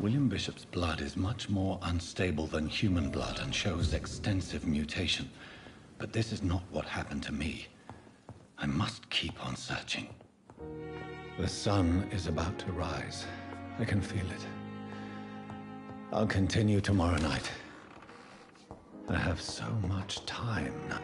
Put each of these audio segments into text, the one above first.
William Bishop's blood is much more unstable than human blood and shows extensive mutation. But this is not what happened to me. I must keep on searching. The sun is about to rise. I can feel it. I'll continue tomorrow night. I have so much time now.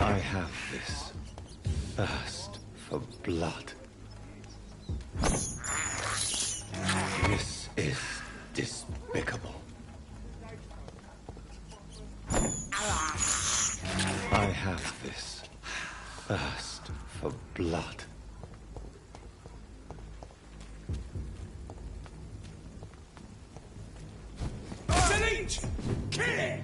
I have this thirst for blood. This is despicable. I have this thirst for blood. Delete! Kill it!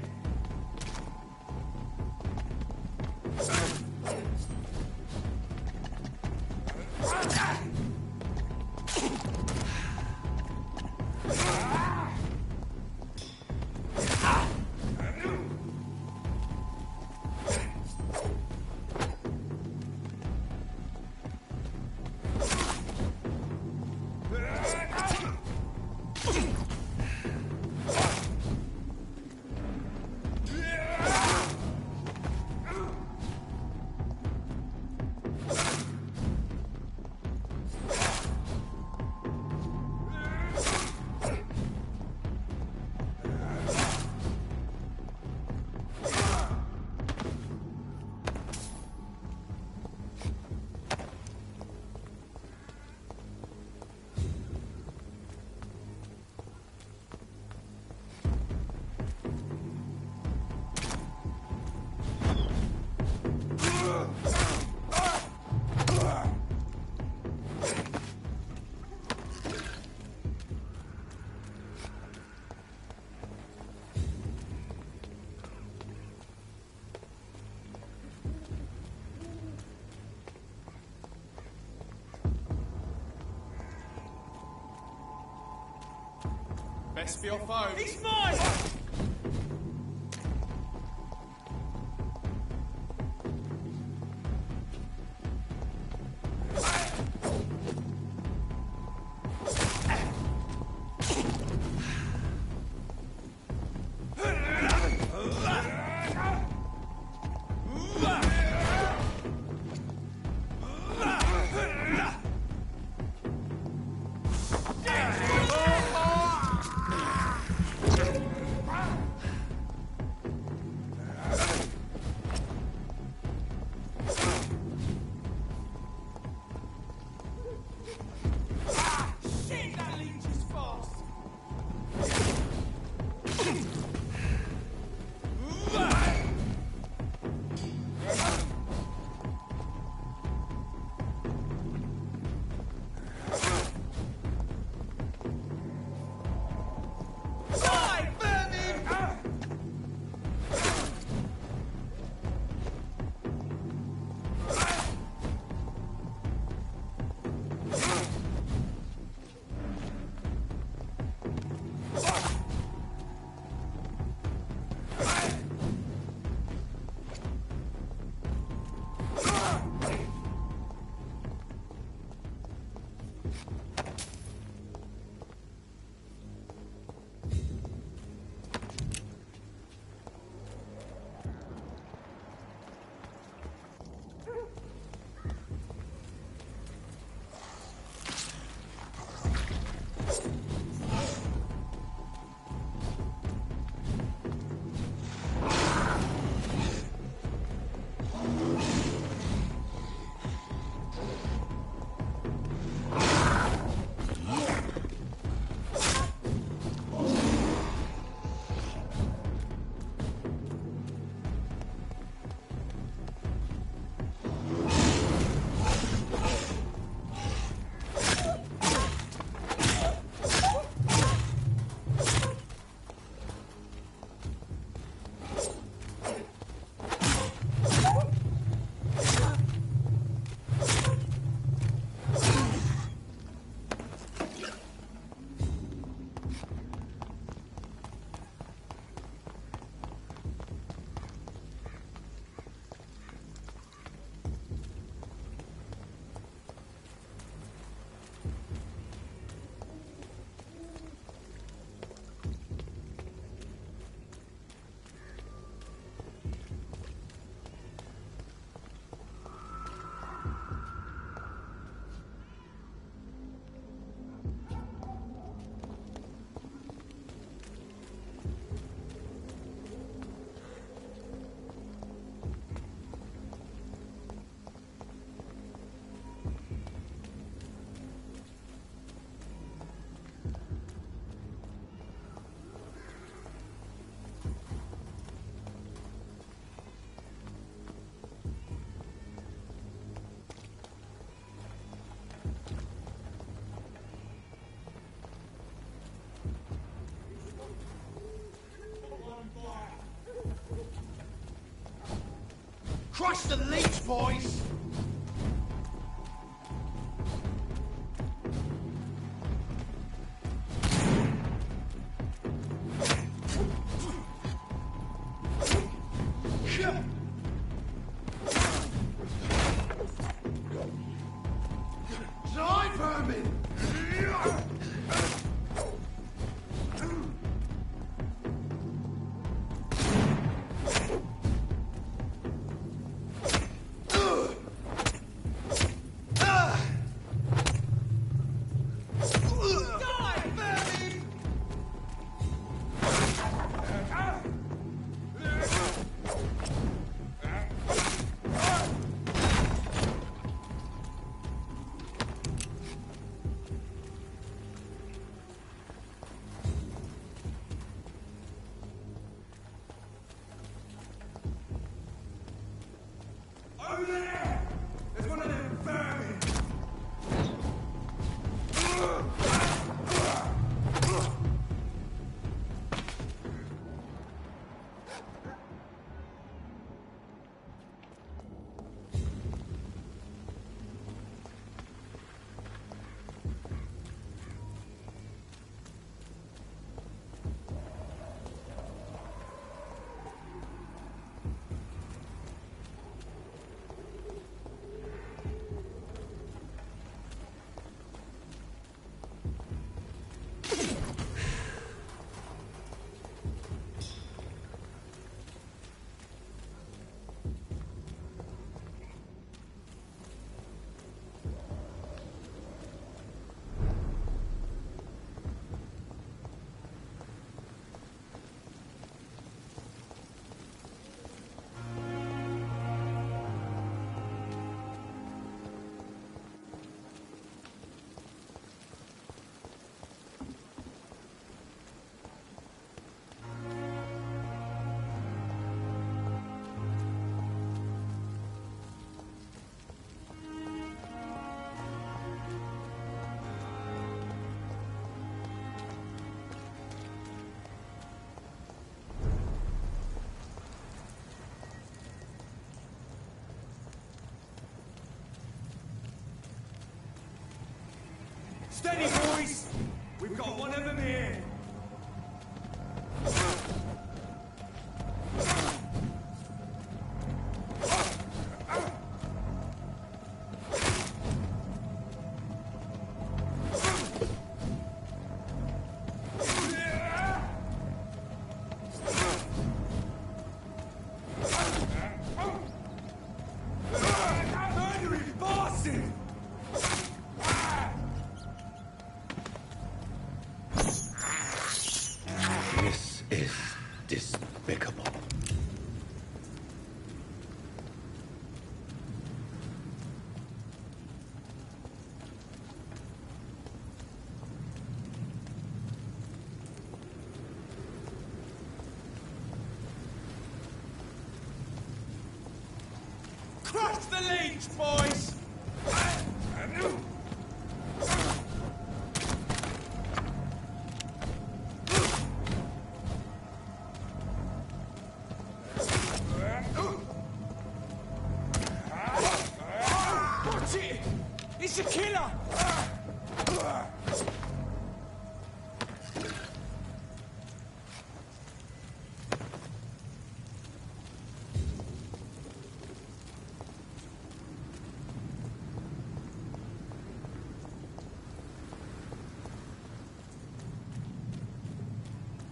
Best be off home. He's mine! Shit, that leech is fast! Die, vermin! Crush the leech, boys! Die, vermin! Steady, boys! We've got one of them here! This is despicable. Crush the leech, boys! Watch it! It's a killer!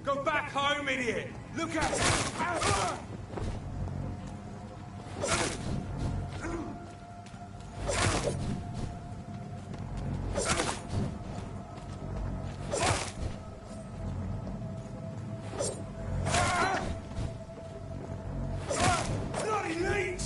Go back home, idiot! Look at it! Bloody leech!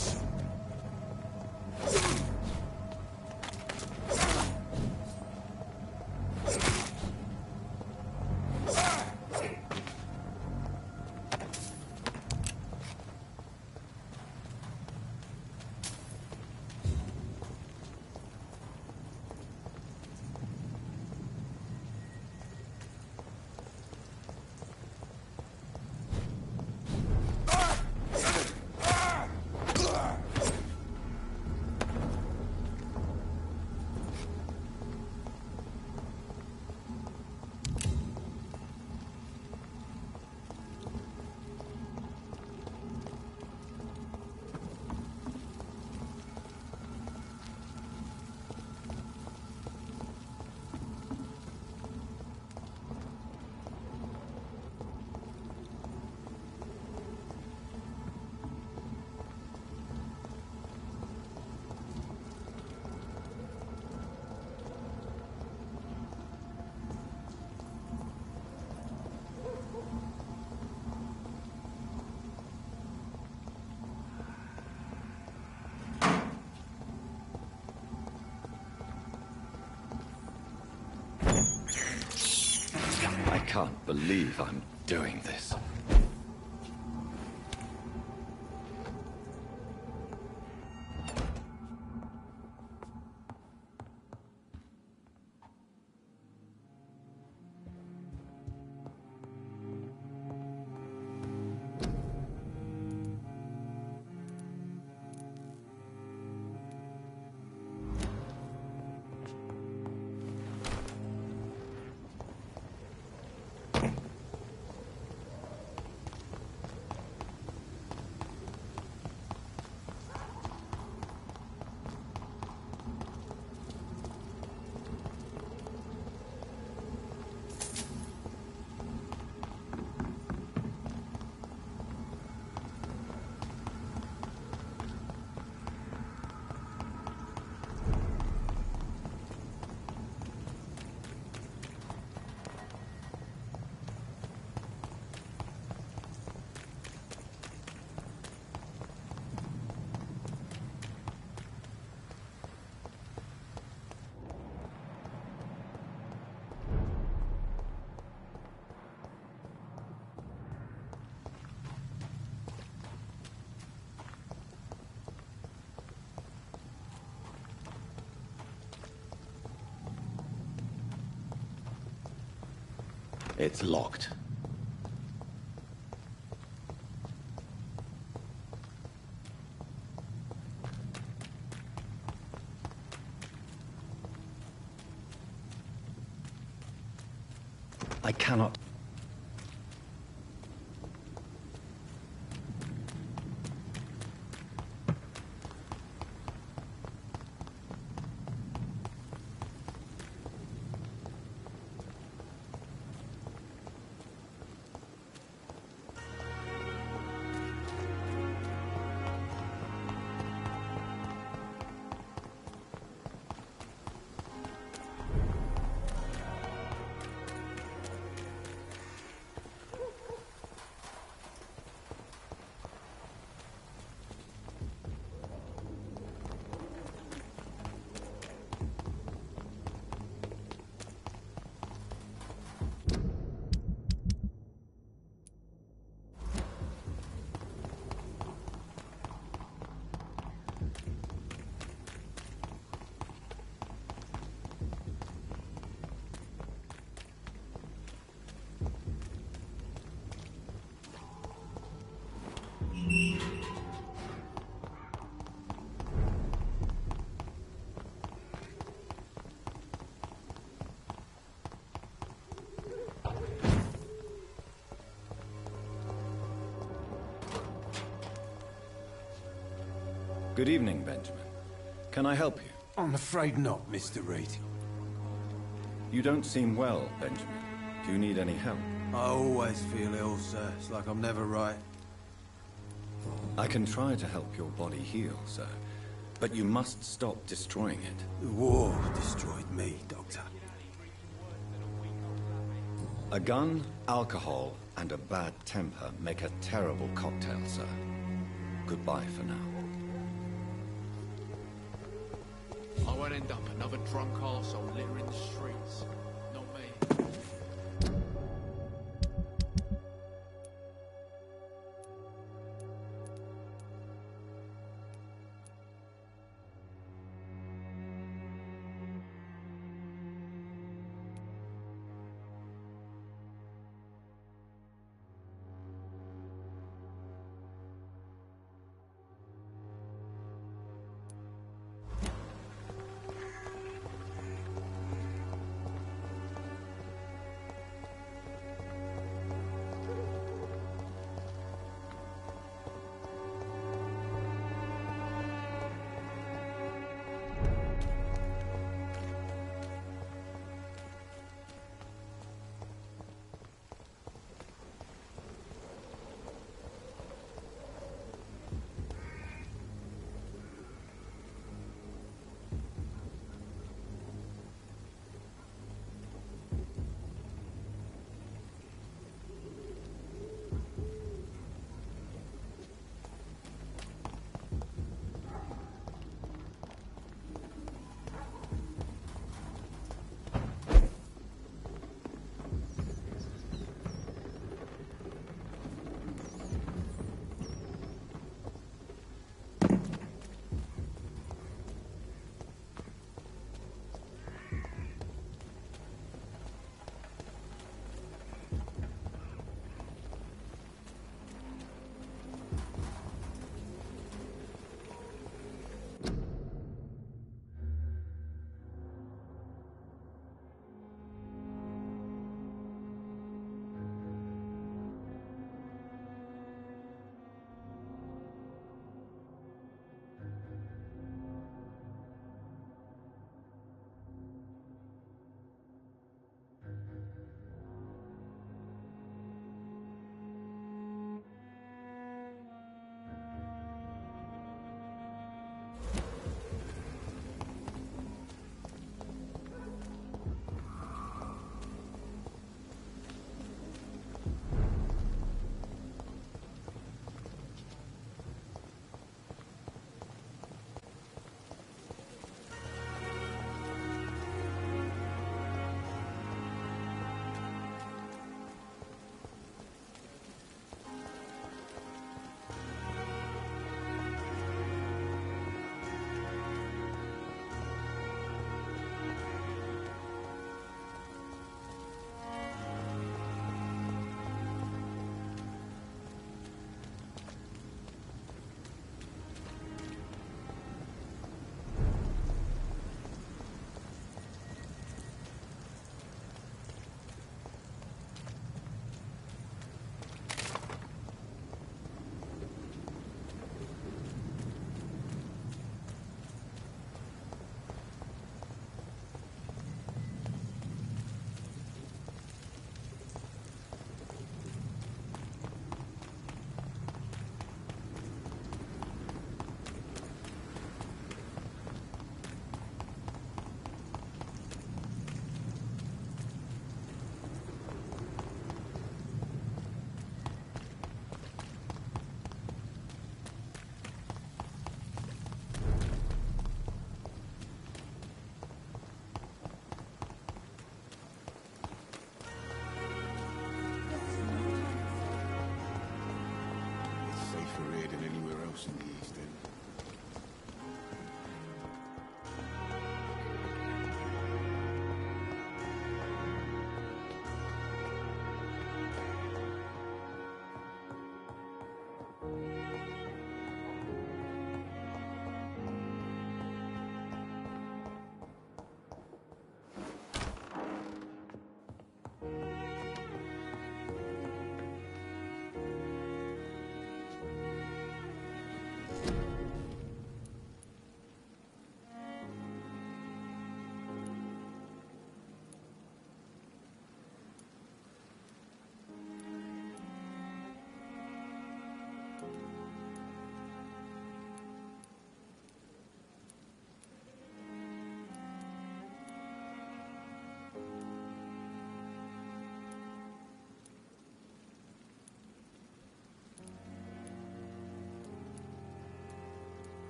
I can't believe I'm doing this. It's locked. I cannot... Good evening, Benjamin. Can I help you? I'm afraid not, Mr. Reed. You don't seem well, Benjamin. Do you need any help? I always feel ill, sir. It's like I'm never right. I can try to help your body heal, sir. But you must stop destroying it. The war destroyed me, Doctor. A gun, alcohol, and a bad temper make a terrible cocktail, sir. Goodbye for now. I won't end up another drunk arsehole littering the streets. Not me.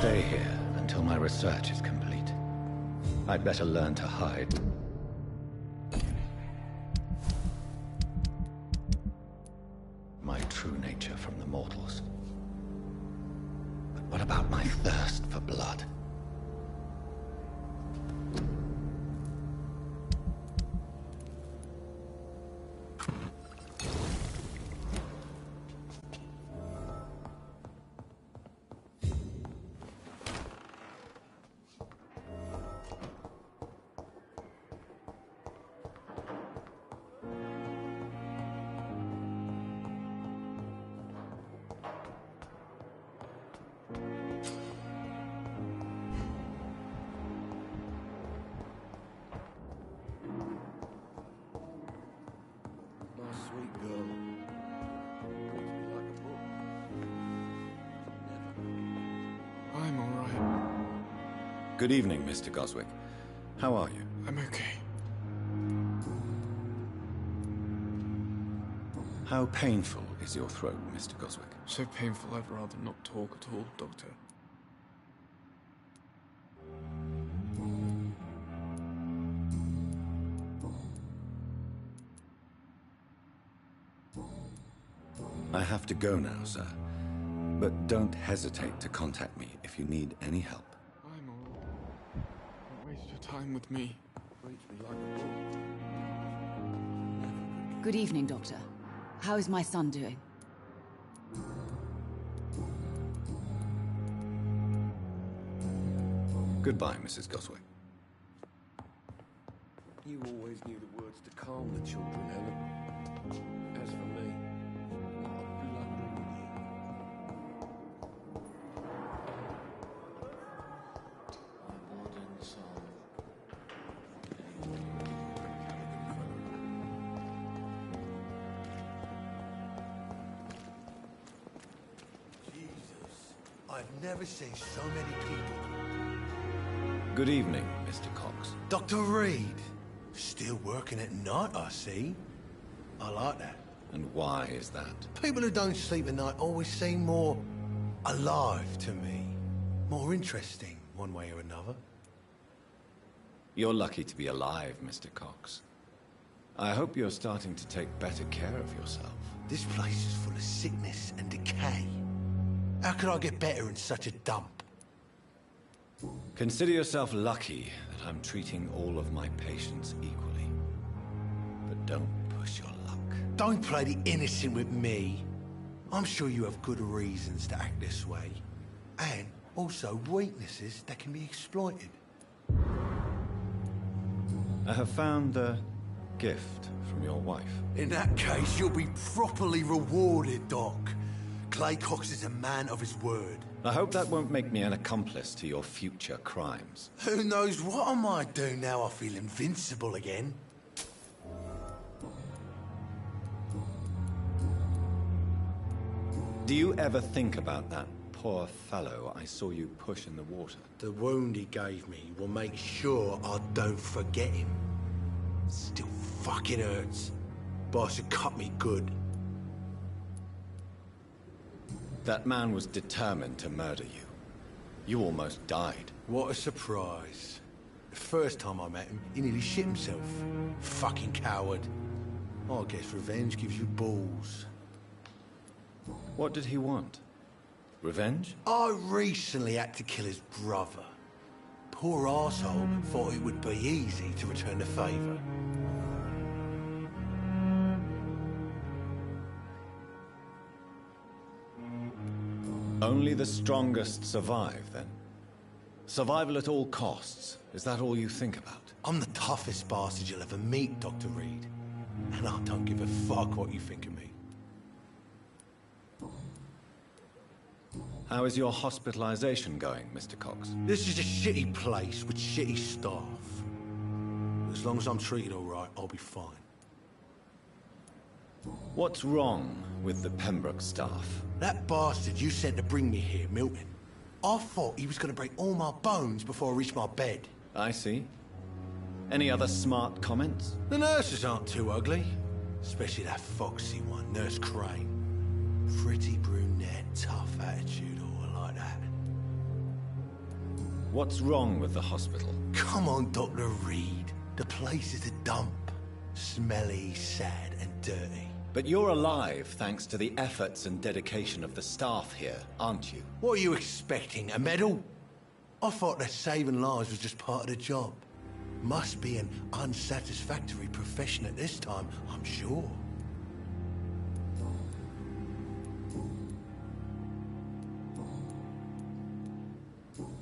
stay here until my research is complete. I'd better learn to hide my true nature from the mortals. But what about my thirst for blood? Sweet girl. Like a book. I'm alright. Good evening, Mr. Goswick. How are you? I'm okay. How painful is your throat, Mr. Goswick? So painful I'd rather not talk at all, Doctor. I have to go now, sir. But don't hesitate to contact me if you need any help. I'm alright. Don't waste your time with me. Treats me like a book. Good evening, Doctor. How is my son doing? Goodbye, Mrs. Goswick. You always knew the words to calm the children, Helen. As for me, what a blundering idiot. My modern soul. Jesus, I've never seen so many people. Good evening, Mr. Cox. Dr. Reed, still working at night, I see. I like that. And why is that? People who don't sleep at night always seem more alive to me. More interesting, one way or another. You're lucky to be alive, Mr. Cox. I hope you're starting to take better care of yourself. This place is full of sickness and decay. How could I get better in such a dump? Consider yourself lucky that I'm treating all of my patients equally. But don't push your luck. Don't play the innocent with me. I'm sure you have good reasons to act this way. And also weaknesses that can be exploited. I have found a gift from your wife. In that case, you'll be properly rewarded, Doc. Clay Cox is a man of his word. I hope that won't make me an accomplice to your future crimes. Who knows what I might do now I feel invincible again? Do you ever think about that poor fellow I saw you push in the water? The wound he gave me will make sure I don't forget him. Still fucking hurts. Boss had cut me good. That man was determined to murder you. You almost died. What a surprise. The first time I met him, he nearly shit himself. Fucking coward. I guess revenge gives you balls. What did he want? Revenge? I recently had to kill his brother. Poor arsehole thought it would be easy to return the favor. Only the strongest survive, then? Survival at all costs. Is that all you think about? I'm the toughest bastard you'll ever meet, Dr. Reed. And I don't give a fuck what you think of me. How is your hospitalization going, Mr. Cox? This is a shitty place with shitty staff. As long as I'm treated all right, I'll be fine. What's wrong with the Pembroke staff? That bastard you sent to bring me here, Milton. I thought he was going to break all my bones before I reached my bed. I see. Any other smart comments? The nurses aren't too ugly. Especially that foxy one, Nurse Crane. Pretty brunette, tough attitude, all like that. What's wrong with the hospital? Come on, Dr. Reed. The place is a dump. Smelly, sad, and dirty. But you're alive thanks to the efforts and dedication of the staff here, aren't you? What are you expecting, a medal? I thought that saving lives was just part of the job. Must be an unsatisfactory profession at this time, I'm sure.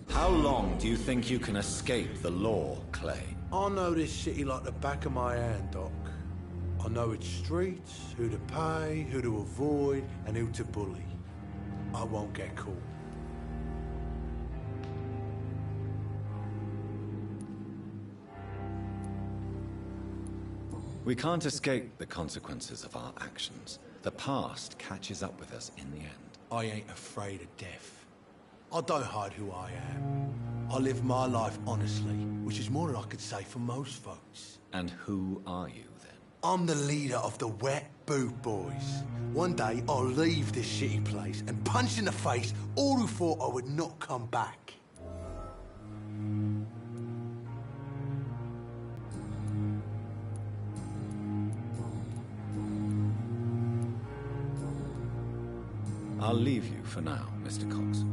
How long do you think you can escape the law, Clay? I know this city like the back of my hand, Doc. I know its streets, who to pay, who to avoid, and who to bully. I won't get caught. We can't escape the consequences of our actions. The past catches up with us in the end. I ain't afraid of death. I don't hide who I am. I live my life honestly, which is more than I could say for most folks. And who are you, then? I'm the leader of the Wet Boot Boys. One day, I'll leave this shitty place and punch in the face all who thought I would not come back. I'll leave you for now, Mr. Cox.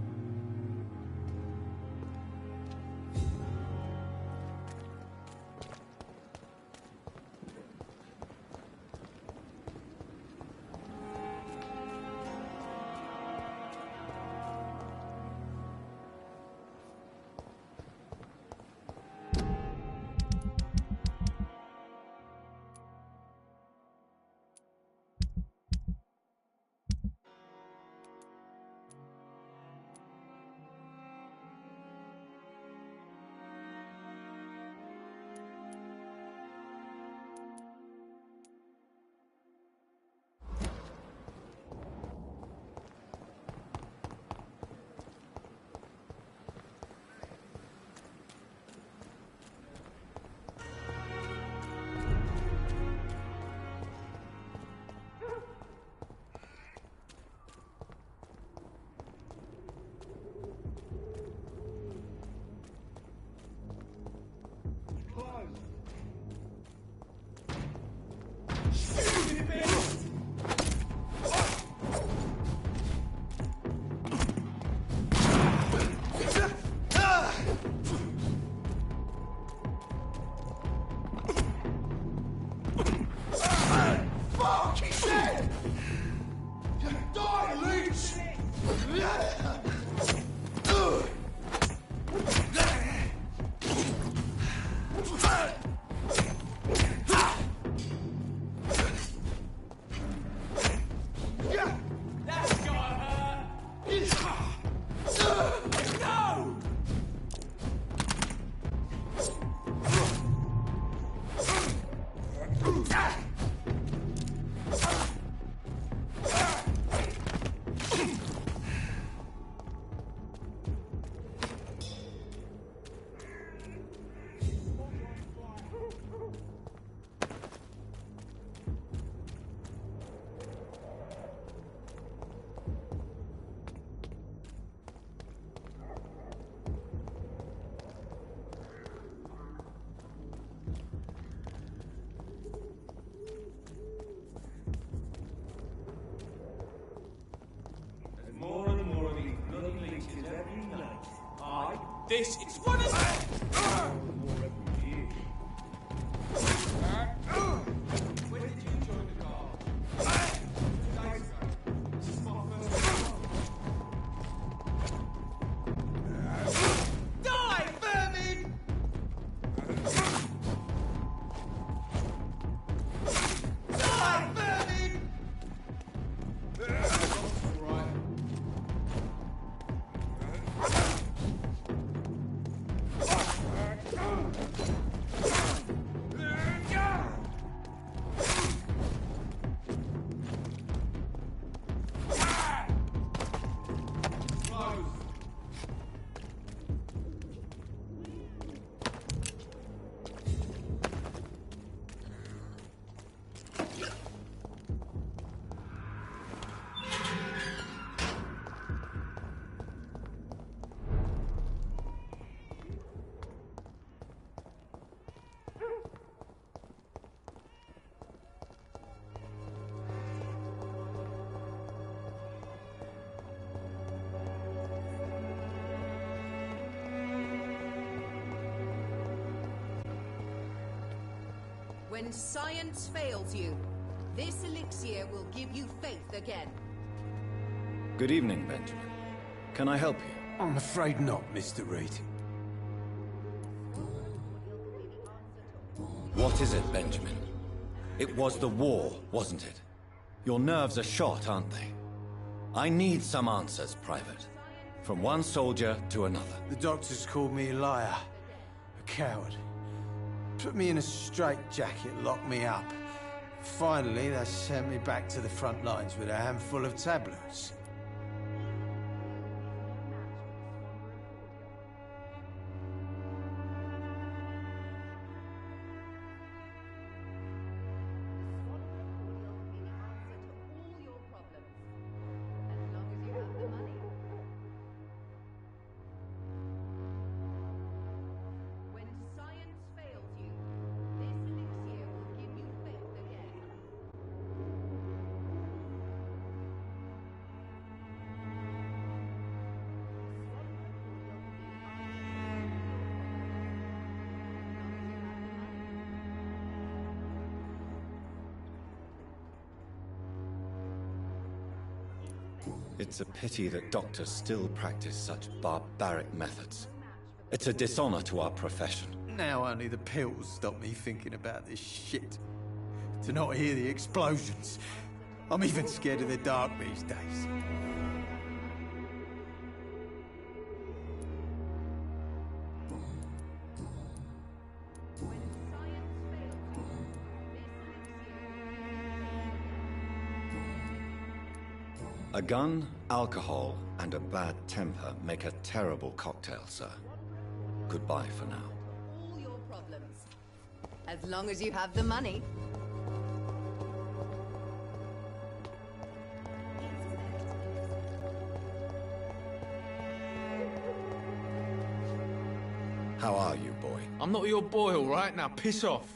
This is one of When did you join the guard? 2 days ago. This is my first Die, vermin! Die, vermin! All right. When science fails you, this elixir will give you faith again. Good evening, Benjamin. Can I help you? I'm afraid not, Mr. Reed. What is it, Benjamin? It was the war, wasn't it? Your nerves are shot, aren't they? I need some answers, Private. From one soldier to another. The doctors called me a liar, a coward. Put me in a straitjacket, locked me up. Finally, they sent me back to the front lines with a handful of tablets. It's a pity that doctors still practice such barbaric methods. It's a dishonor to our profession. Now only the pills stop me thinking about this shit. To not hear the explosions. I'm even scared of the dark these days. A gun, alcohol, and a bad temper make a terrible cocktail, sir. Goodbye for now. All your problems. As long as you have the money. How are you, boy? I'm not your boy, all right? Now piss off.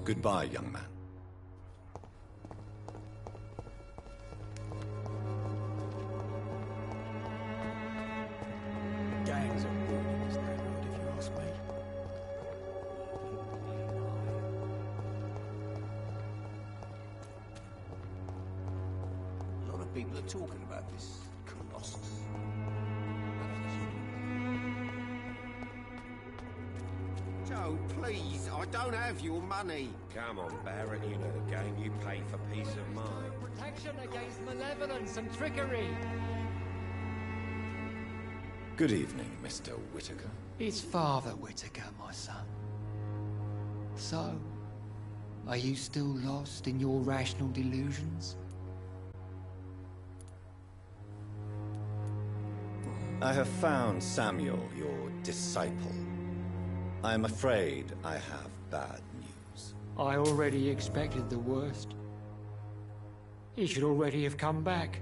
Goodbye, young man. Gangs are ruining this neighborhood, if you ask me. A lot of people are talking about this Colossus. Joe, please, I don't have your money. Come on, Baron, you know the game. You pay for peace of mind. Protection against malevolence and trickery. Good evening, Mr. Whitaker. It's Father Whitaker, my son. So, are you still lost in your rational delusions? I have found Samuel, your disciple. I am afraid I have bad news. I already expected the worst. He should already have come back.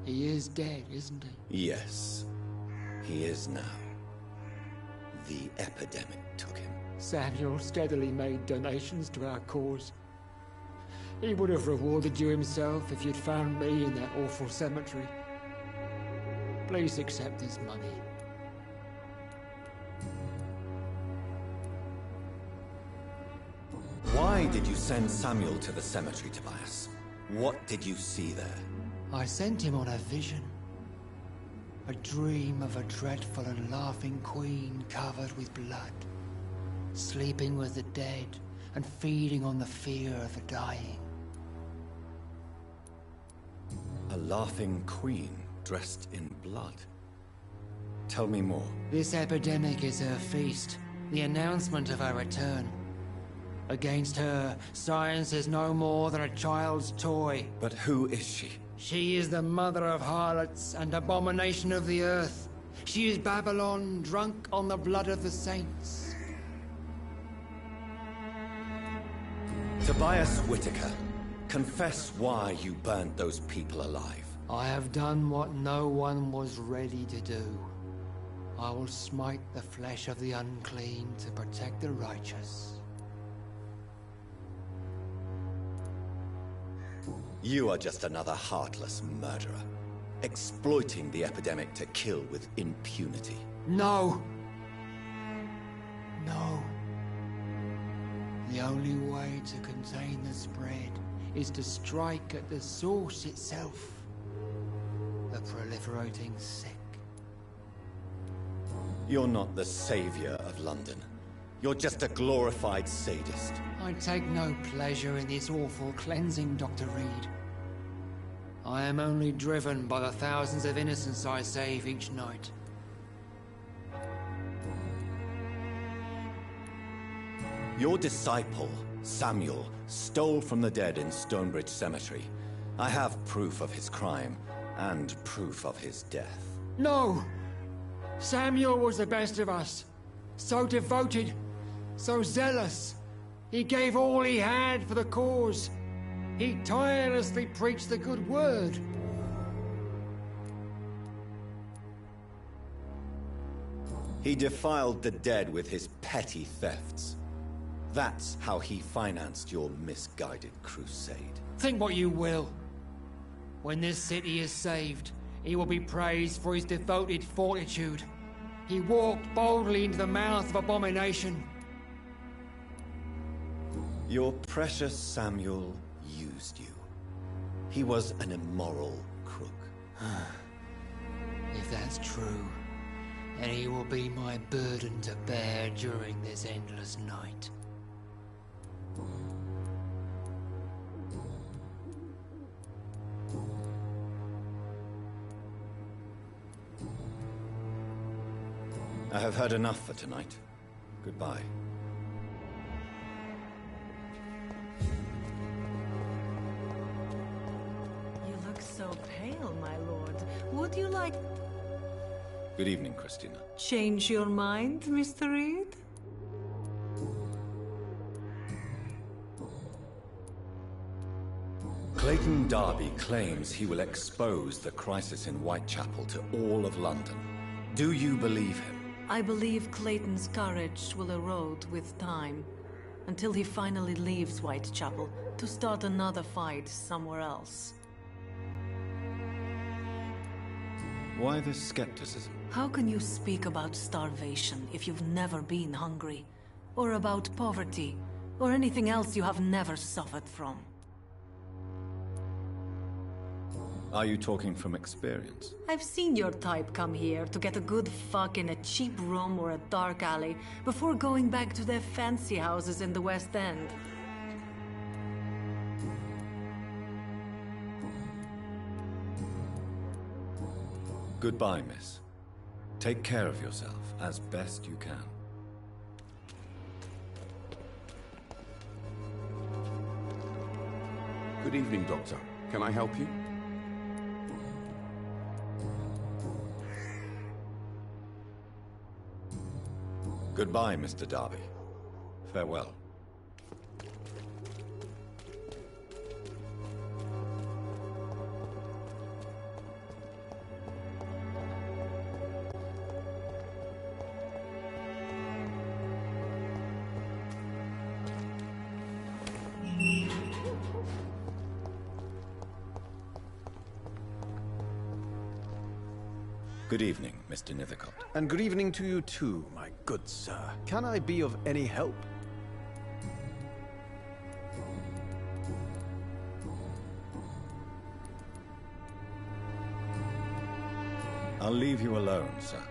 He is dead, isn't he? Yes, he is now. The epidemic took him. Samuel steadily made donations to our cause. He would have rewarded you himself if you'd found me in that awful cemetery. Please accept this money. Why did you send Samuel to the cemetery, Tobias? What did you see there? I sent him on a vision. A dream of a dreadful and laughing queen covered with blood, sleeping with the dead and feeding on the fear of the dying. A laughing queen dressed in blood. Tell me more. This epidemic is her feast, the announcement of her return. Against her, science is no more than a child's toy. But who is she? She is the mother of harlots and abomination of the earth. She is Babylon, drunk on the blood of the saints. Tobias Whitaker, confess why you burned those people alive. I have done what no one was ready to do. I will smite the flesh of the unclean to protect the righteous. You are just another heartless murderer. exploiting the epidemic to kill with impunity. No. No. The only way to contain the spread is to strike at the source itself. The proliferating sick. You're not the savior of London. You're just a glorified sadist. I take no pleasure in this awful cleansing, Dr. Reed. I am only driven by the thousands of innocents I save each night. Your disciple, Samuel, stole from the dead in Stonebridge Cemetery. I have proof of his crime, and proof of his death. No! Samuel was the best of us. So devoted, so zealous. He gave all he had for the cause. He tirelessly preached the good word. He defiled the dead with his petty thefts. That's how he financed your misguided crusade. Think what you will. When this city is saved, he will be praised for his devoted fortitude. He walked boldly into the mouth of abomination. Your precious Samuel used you. He was an immoral crook. If that's true, then he will be my burden to bear during this endless night. I have heard enough for tonight. Goodbye. You look so pale, my lord. Would you like... Good evening, Christina. change your mind, Mr. Reed? Clayton Darby claims he will expose the crisis in Whitechapel to all of London. Do you believe him? I believe Clayton's courage will erode with time, until he finally leaves Whitechapel to start another fight somewhere else. Why this skepticism? How can you speak about starvation if you've never been hungry? Or about poverty? Or anything else you have never suffered from? Are you talking from experience? I've seen your type come here to get a good fuck in a cheap room or a dark alley before going back to their fancy houses in the West End. Goodbye, miss. Take care of yourself as best you can. Good evening, Doctor. Can I help you? Goodbye, Mr. Darby. Farewell. Good evening, Mr. Nithercott. And good evening to you too, my good sir. Can I be of any help? I'll leave you alone, sir.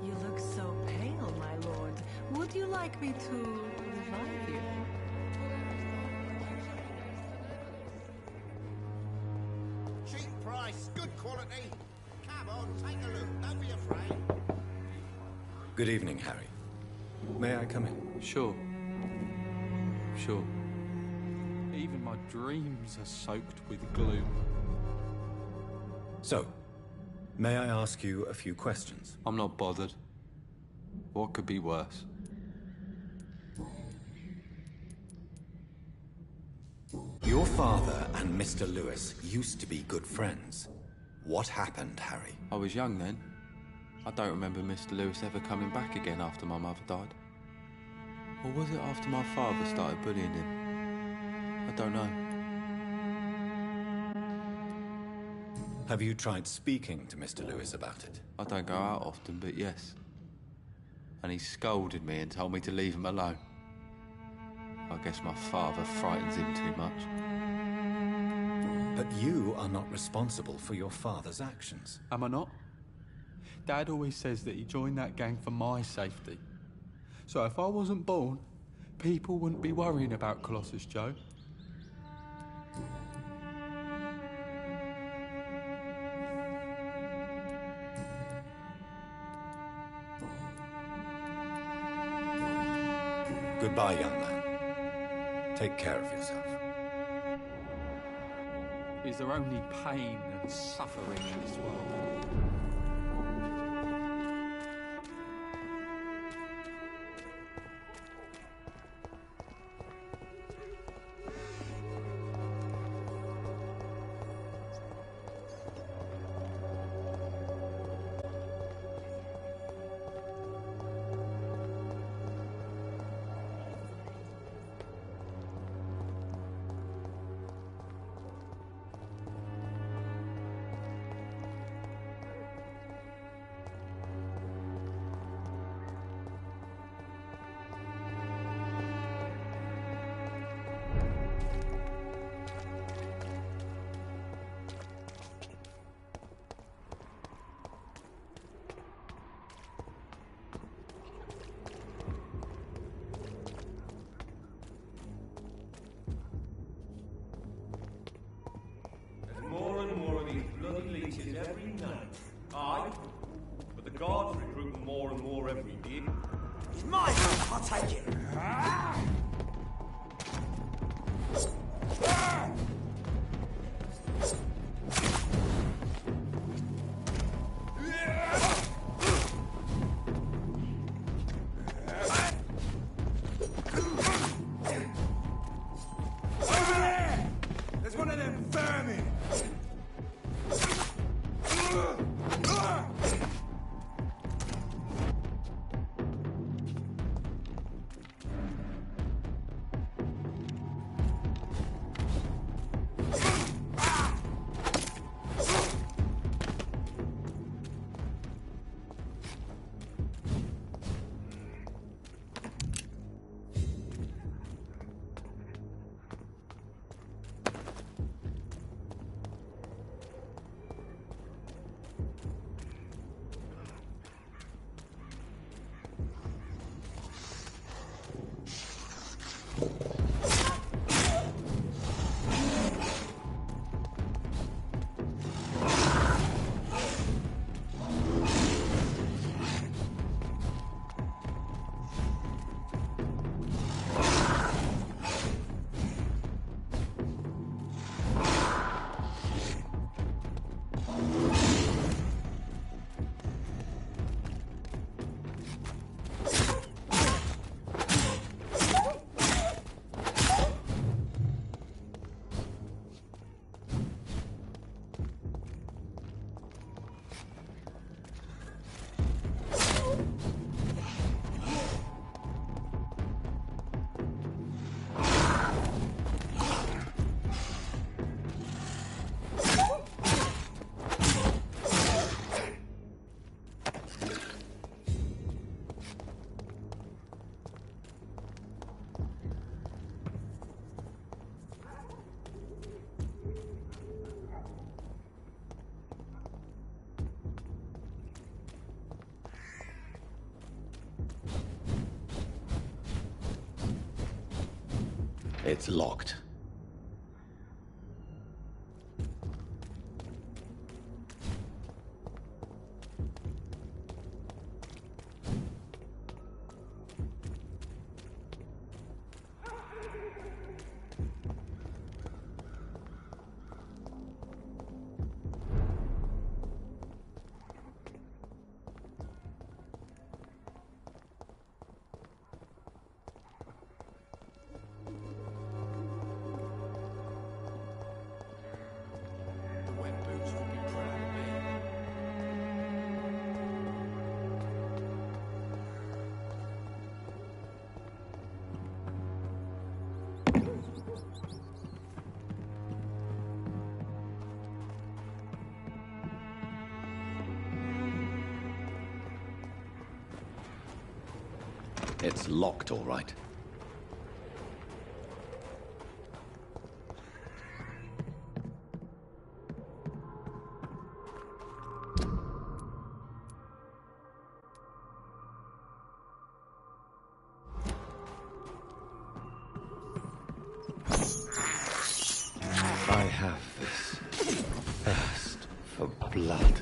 You look so pale, my lord. Would you like me to revive you? Cheap price, good quality. Come on, take a look. Don't be afraid. Good evening, Harry. May I come in? Sure. Sure. Even my dreams are soaked with gloom. So, may I ask you a few questions? I'm not bothered. What could be worse? Your father and Mr. Lewis used to be good friends. What happened, Harry? I was young then. I don't remember Mr. Lewis ever coming back again after my mother died. Or was it after my father started bullying him? I don't know. Have you tried speaking to Mr. Lewis about it? I don't go out often, but yes. And he scolded me and told me to leave him alone. I guess my father frightens him too much. But you are not responsible for your father's actions. Am I not? Dad always says that he joined that gang for my safety. So if I wasn't born, people wouldn't be worrying about Colossus Joe. Goodbye, young man. Take care of yourself. Is there only pain and suffering in this world? Every night. Aye, but the guards recruit more and more every day. It's mine! I'll take it! Over there! There's one of them vermin! It's locked. It's locked, all right. I have this thirst for blood.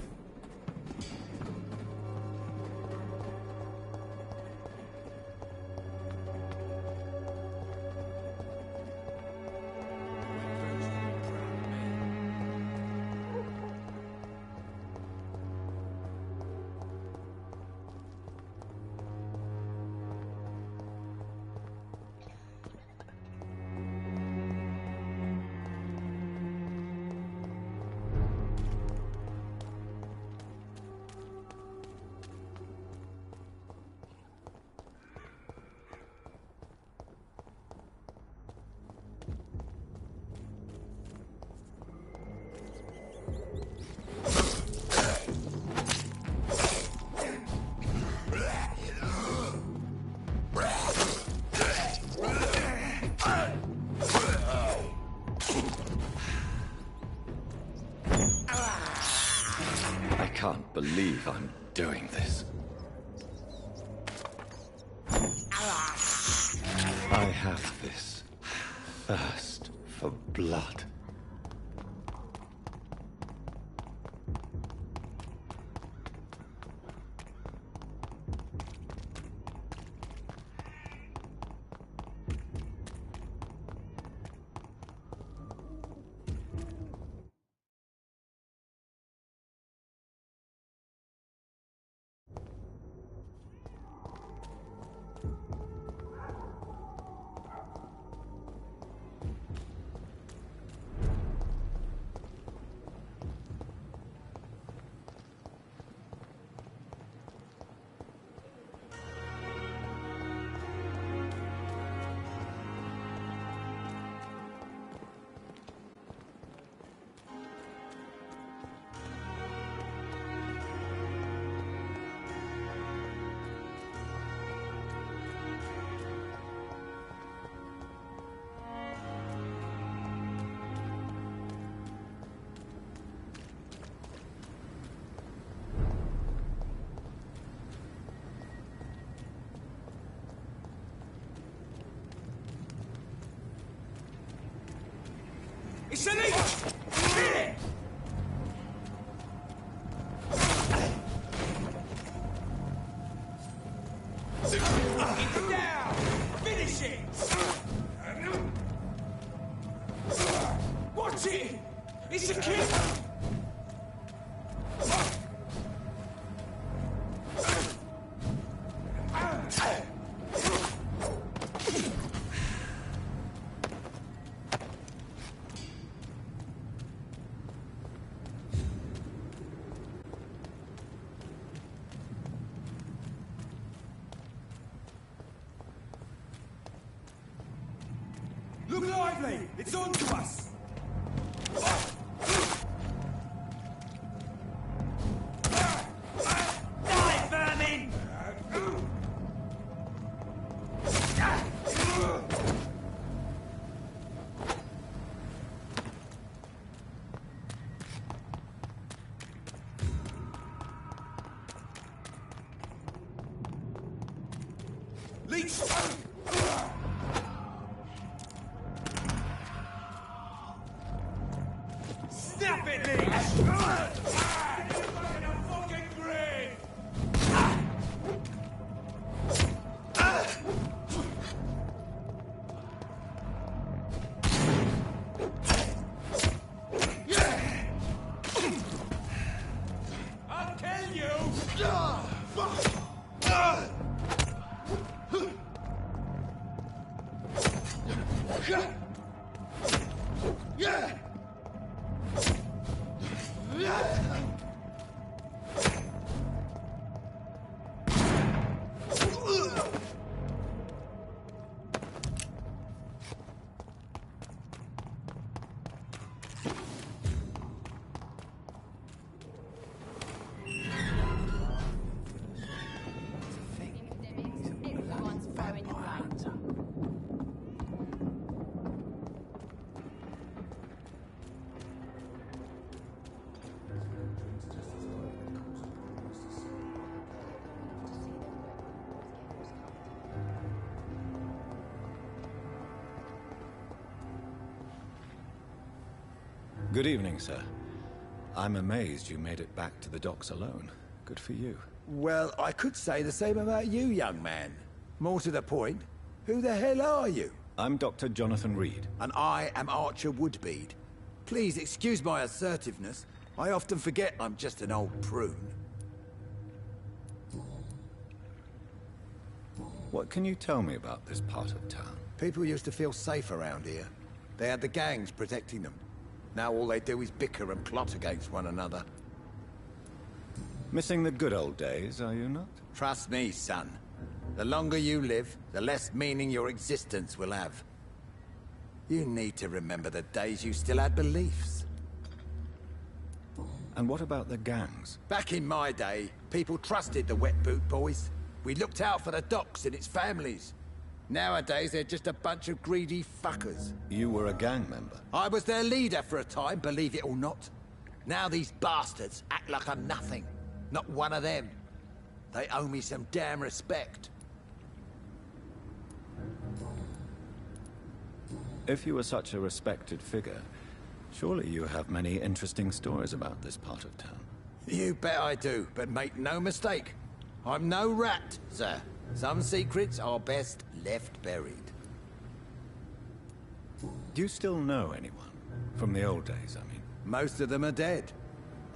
I can't believe I'm doing this. I have this thirst for blood. It's a leech! Kill it! Keep it down! Finish it! Watch it! It's a kid! Look lively! It's on to us! Die, vermin! Leech! Snap it, Leech! In a fucking grave! I'll kill you! Good evening, sir. I'm amazed you made it back to the docks alone. Good for you. Well, I could say the same about you, young man. More to the point, who the hell are you? I'm Dr. Jonathan Reed. And I am Archer Woodbead. Please excuse my assertiveness. I often forget I'm just an old prune. What can you tell me about this part of town? People used to feel safe around here. They had the gangs protecting them. Now all they do is bicker and plot against one another. Missing the good old days, are you not? Trust me, son. The longer you live, the less meaning your existence will have. You need to remember the days you still had beliefs. And what about the gangs? Back in my day, people trusted the Wet Boot Boys. We looked out for the docks and its families. Nowadays, they're just a bunch of greedy fuckers. You were a gang member? I was their leader for a time, believe it or not. Now these bastards act like I'm nothing. Not one of them. They owe me some damn respect. If you were such a respected figure, surely you have many interesting stories about this part of town. You bet I do, but make no mistake. I'm no rat, sir. Some secrets are best left buried. Do you still know anyone? From the old days, I mean. Most of them are dead.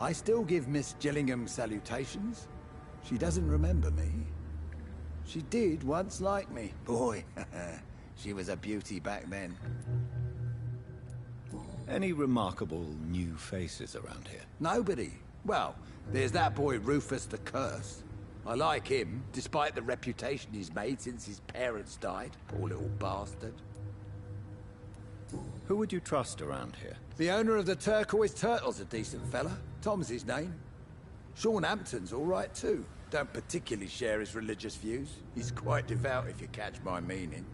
I still give Miss Gillingham salutations. She doesn't remember me. She did once like me. Boy, she was a beauty back then. Any remarkable new faces around here? Nobody. Well, there's that boy Rufus the Curse. I like him, despite the reputation he's made since his parents died. Poor little bastard. Who would you trust around here? The owner of the Turquoise Turtle's a decent fella. Tom's his name. Sean Hampton's all right too. Don't particularly share his religious views. He's quite devout, if you catch my meaning.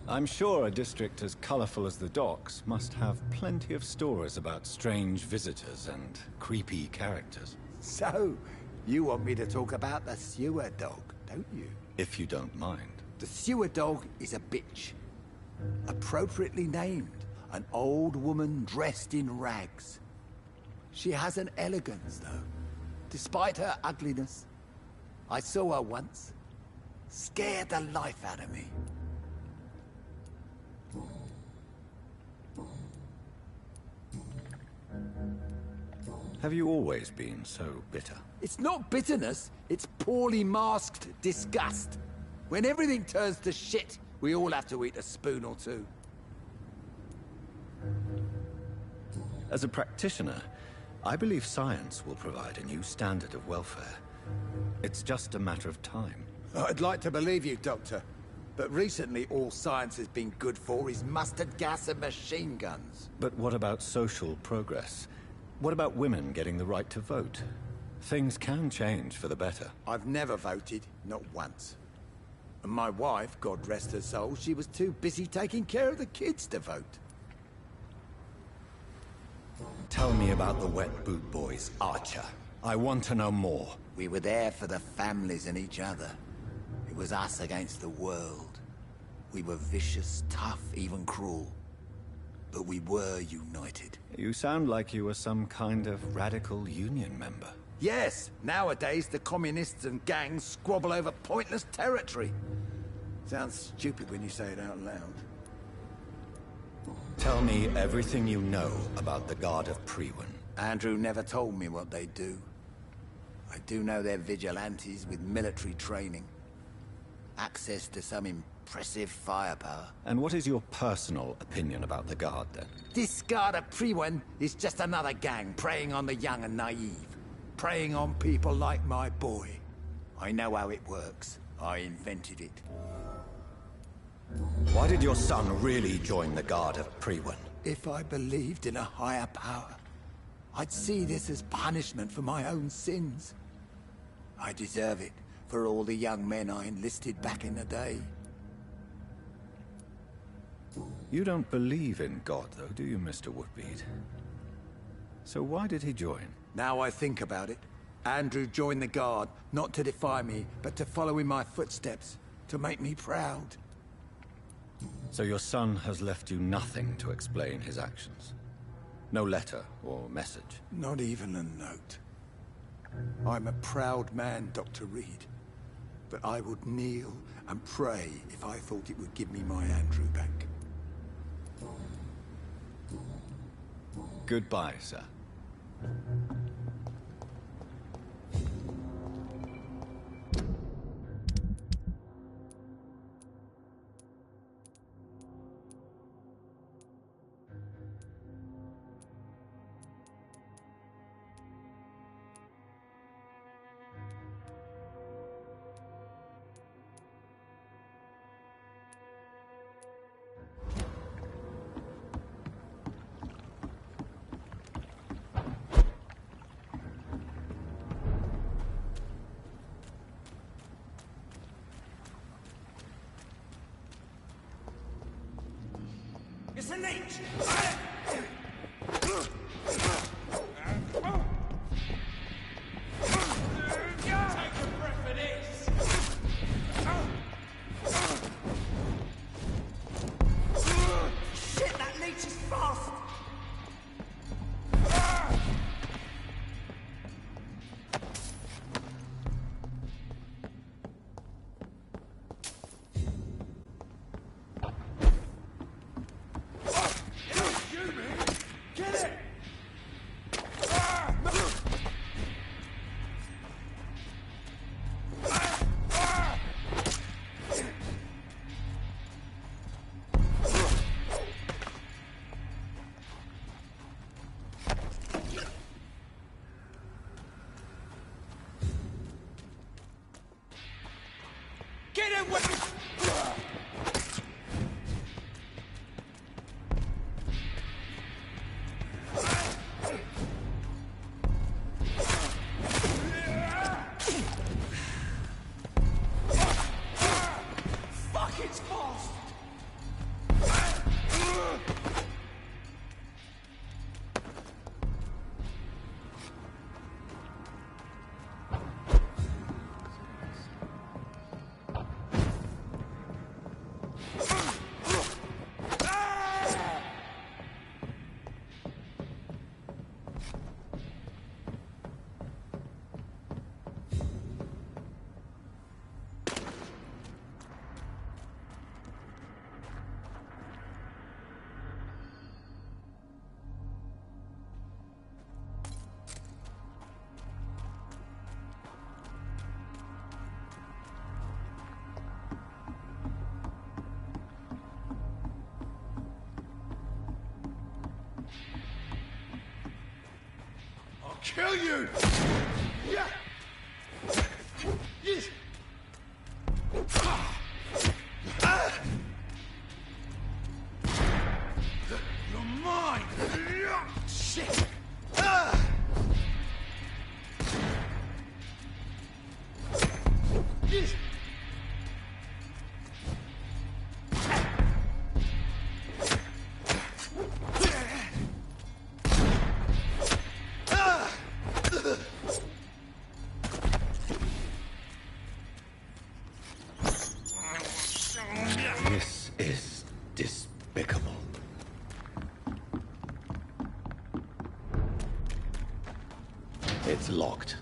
I'm sure a district as colorful as the docks must have plenty of stories about strange visitors and creepy characters. So, you want me to talk about the sewer dog, don't you? If you don't mind. The sewer dog is a bitch. Appropriately named. An old woman dressed in rags. She has an elegance, though. Despite her ugliness. I saw her once. Scared the life out of me. Have you always been so bitter? It's not bitterness, it's poorly masked disgust. When everything turns to shit, we all have to eat a spoon or two. As a practitioner, I believe science will provide a new standard of welfare. It's just a matter of time. I'd like to believe you, Doctor. But recently all science has been good for is mustard gas and machine guns. But what about social progress? What about women getting the right to vote? Things can change for the better. I've never voted, not once. And my wife, God rest her soul, she was too busy taking care of the kids to vote. Tell me about the Wet Boot Boys, Archer. I want to know more. We were there for the families and each other. It was us against the world. We were vicious, tough, even cruel. But we were united. You sound like you were some kind of radical union member. Yes, nowadays the communists and gangs squabble over pointless territory. Sounds stupid when you say it out loud. Tell me everything you know about the Guard of Priwen. Andrew never told me what they do. I do know they're vigilantes with military training. Access to some impressive firepower. And what is your personal opinion about the Guard, then? This Guard of Priwen is just another gang preying on the young and naive. Preying on people like my boy. I know how it works. I invented it. Why did your son really join the Guard of Priwen? If I believed in a higher power, I'd see this as punishment for my own sins. I deserve it for all the young men I enlisted back in the day. You don't believe in God, though, do you, Mr. Woodbead? So why did he join? Now I think about it. Andrew joined the Guard, not to defy me, but to follow in my footsteps, to make me proud. So your son has left you nothing to explain his actions? No letter or message? Not even a note. I'm a proud man, Dr. Reed. But I would kneel and pray if I thought it would give me my Andrew back. Goodbye, sir. It's a leech! Take a breath of this! Shit, that leech is fast! Get it! Get away! Fuck, it's fast! I'll kill you! Yeah! Yes! You're mine! Shit! Yes! This is despicable. It's locked.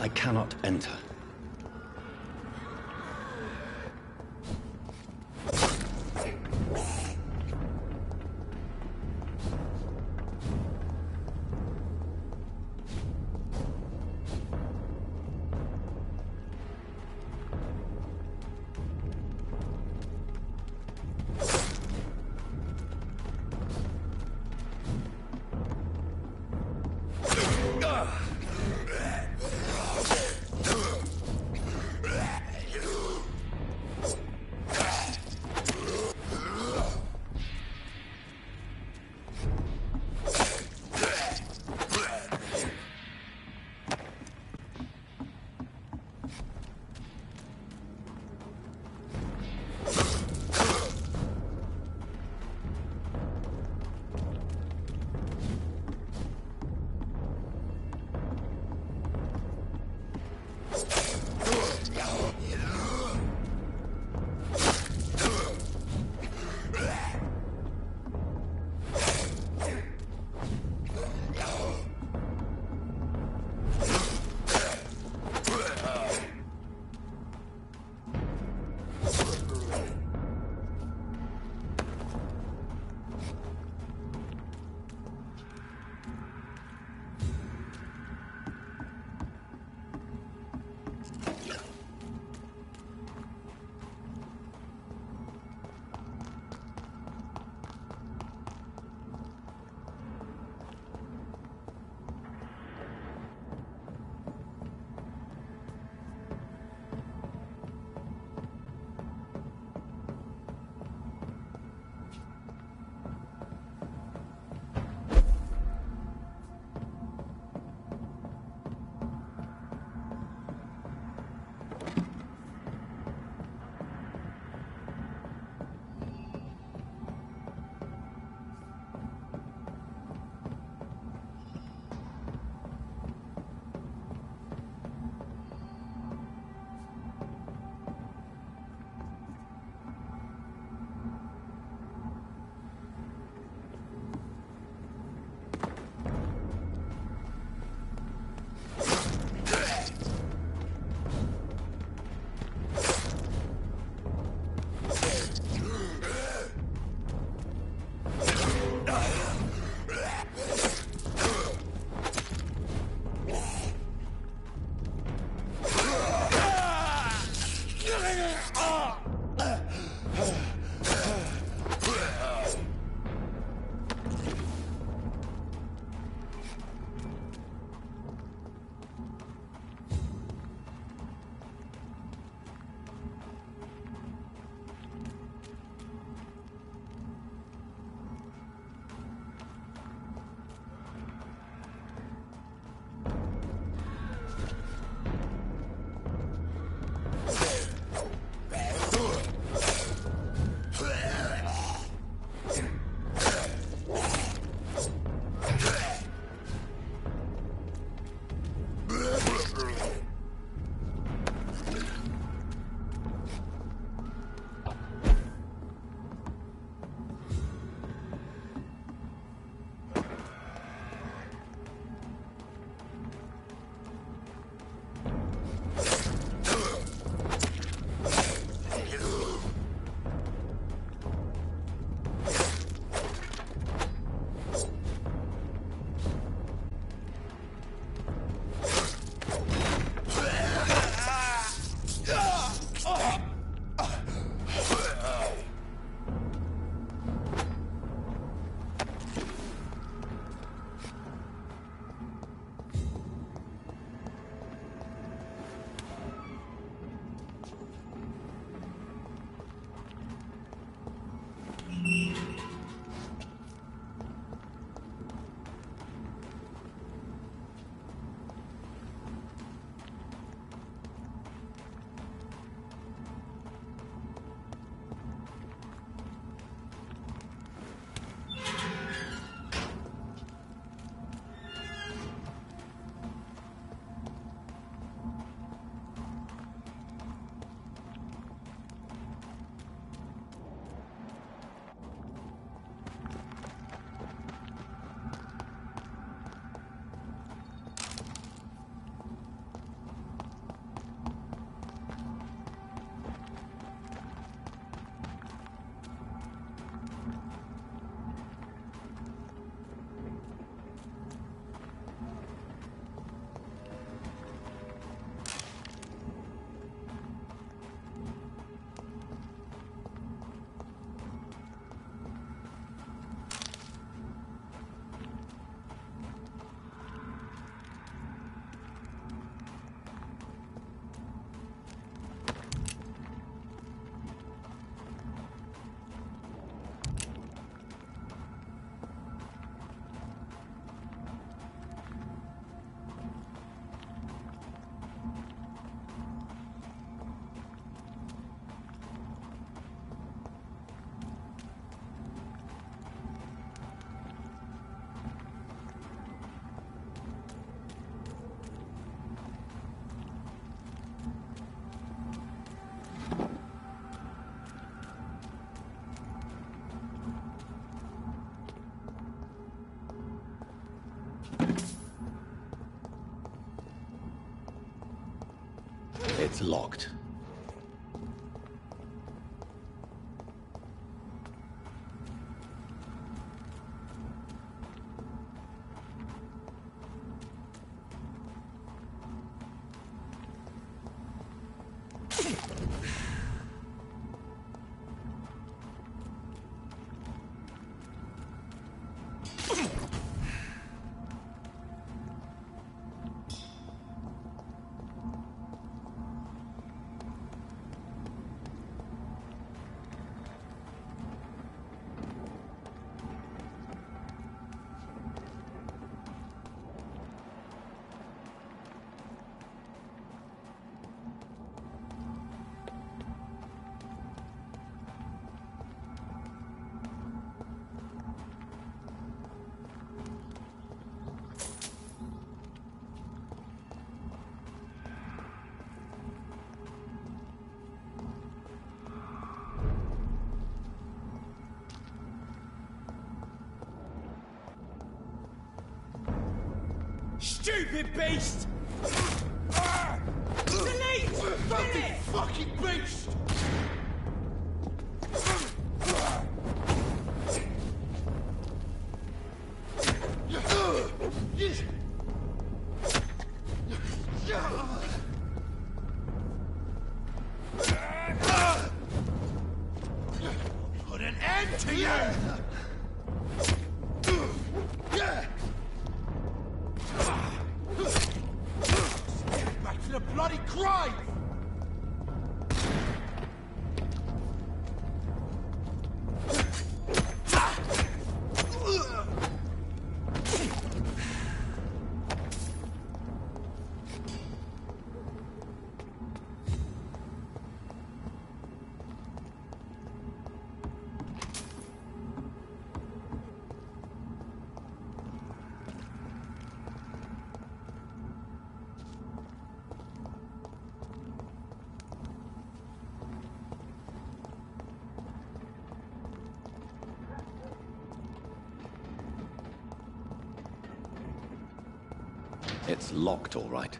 I cannot enter. It's locked. Stupid beast! Delete! Fucking beast! Put an end to you! Back to the bloody grave! It's locked, all right.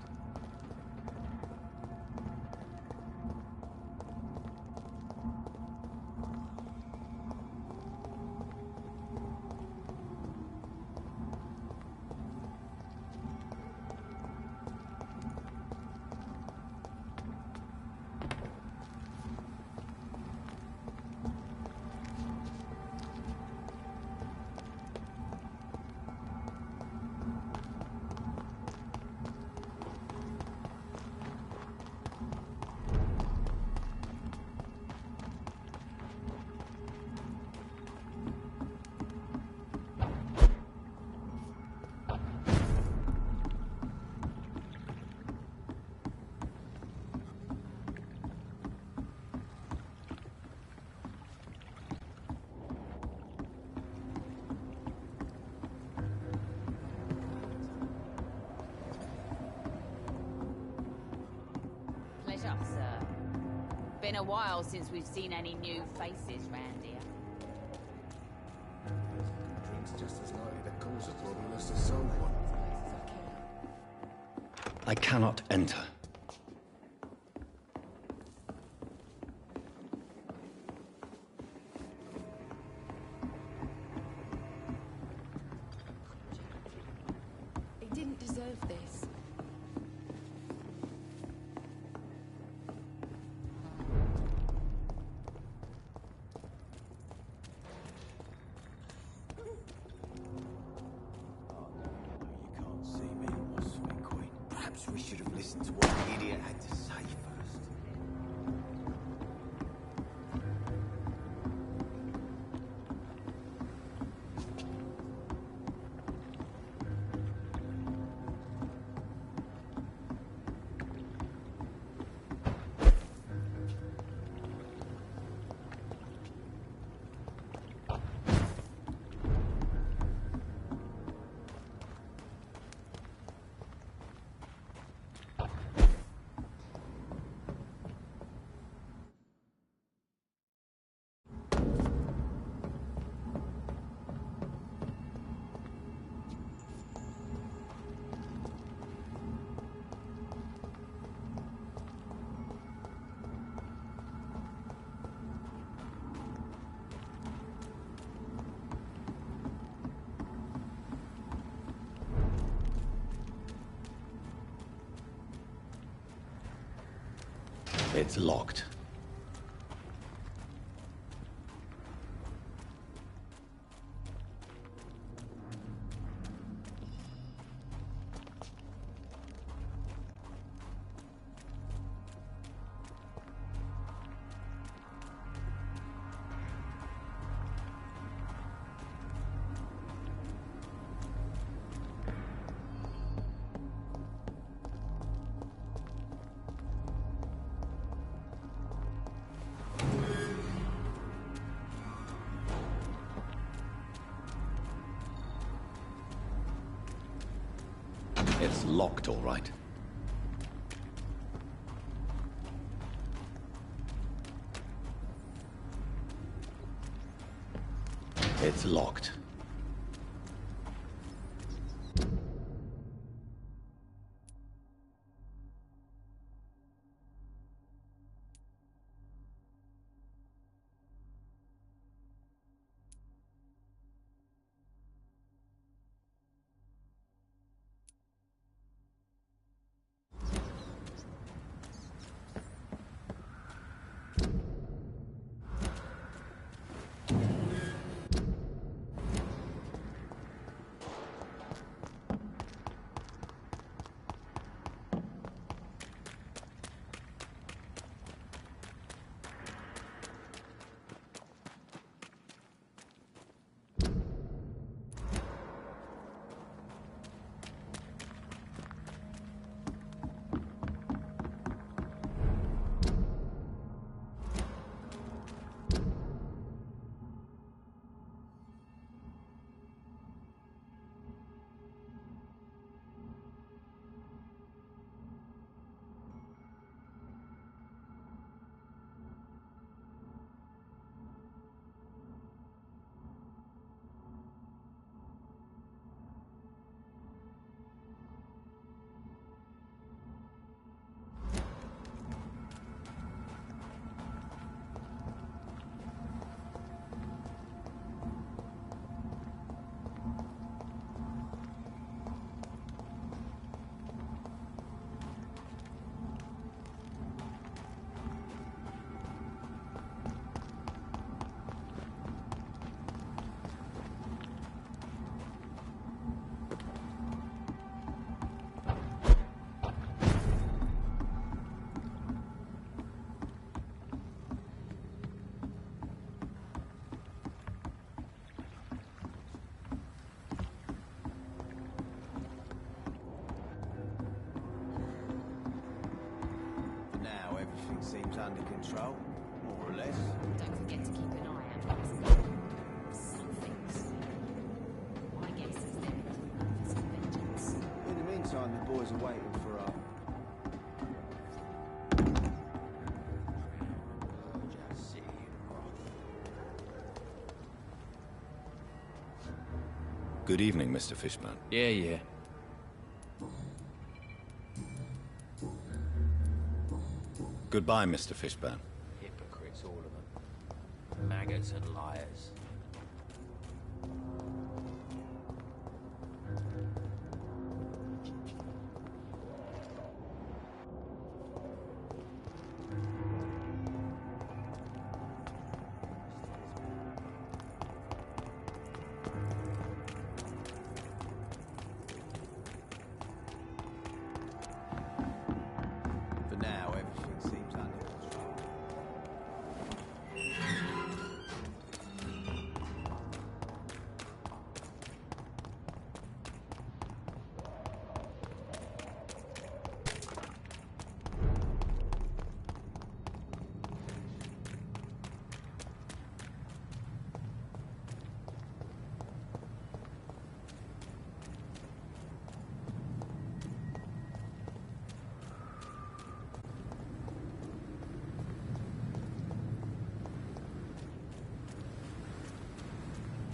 Pleasure, sir. Been a while since we've seen any new faces round here. Drink's just as likely to cause a problem as to solve one. I cannot enter. He didn't deserve this. Perhaps we should have listened to what the idiot had to say first. It's locked. It's locked, all right. It's locked. Seems under control, more or less. Don't forget to keep an eye out for some things. My guess is they're looking for some vengeance. In the meantime, the boys are waiting for our... Good evening, Mr. Fishburne. Yeah. Goodbye, Mr. Fishburne. Hypocrites, all of them. Maggots and liars. For now, everything seems under control.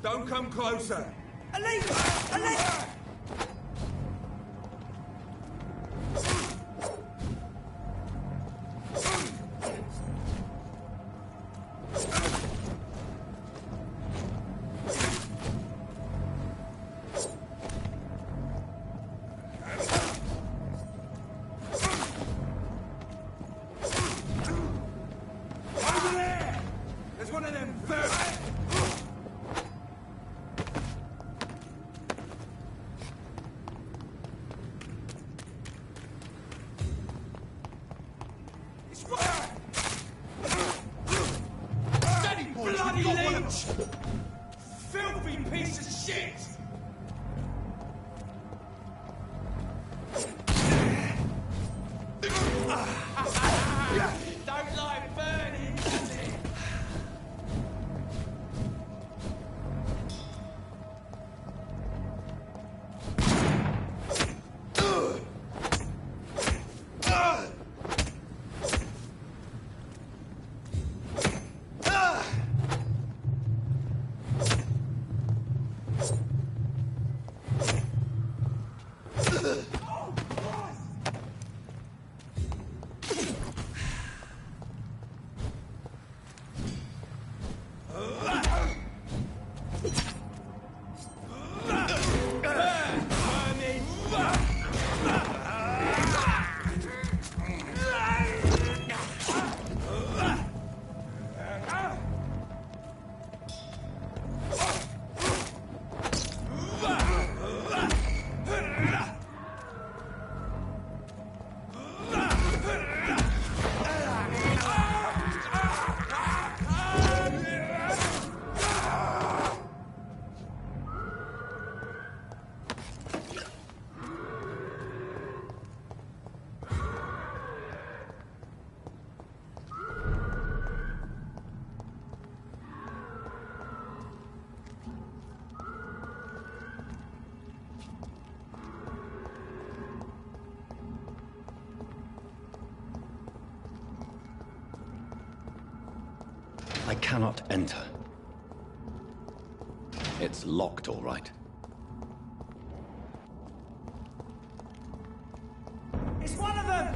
Don't come closer! cannot enter. It's locked, all right. It's one of them!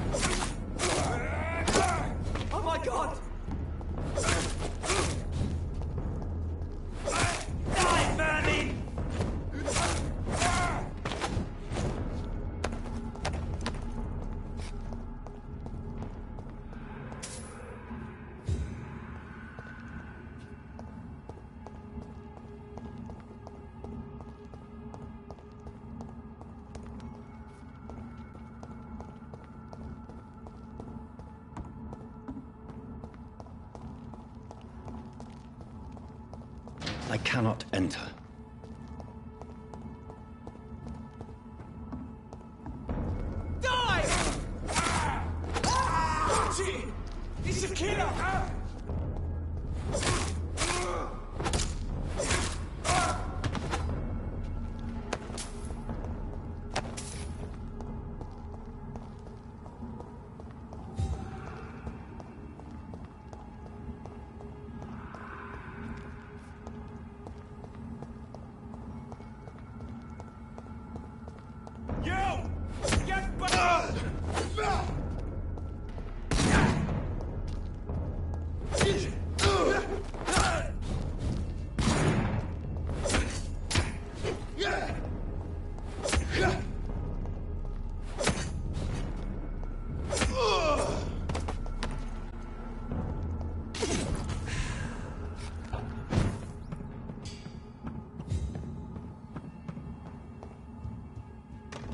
Oh my god! Die, Bernie! I cannot enter. Die! He's a killer!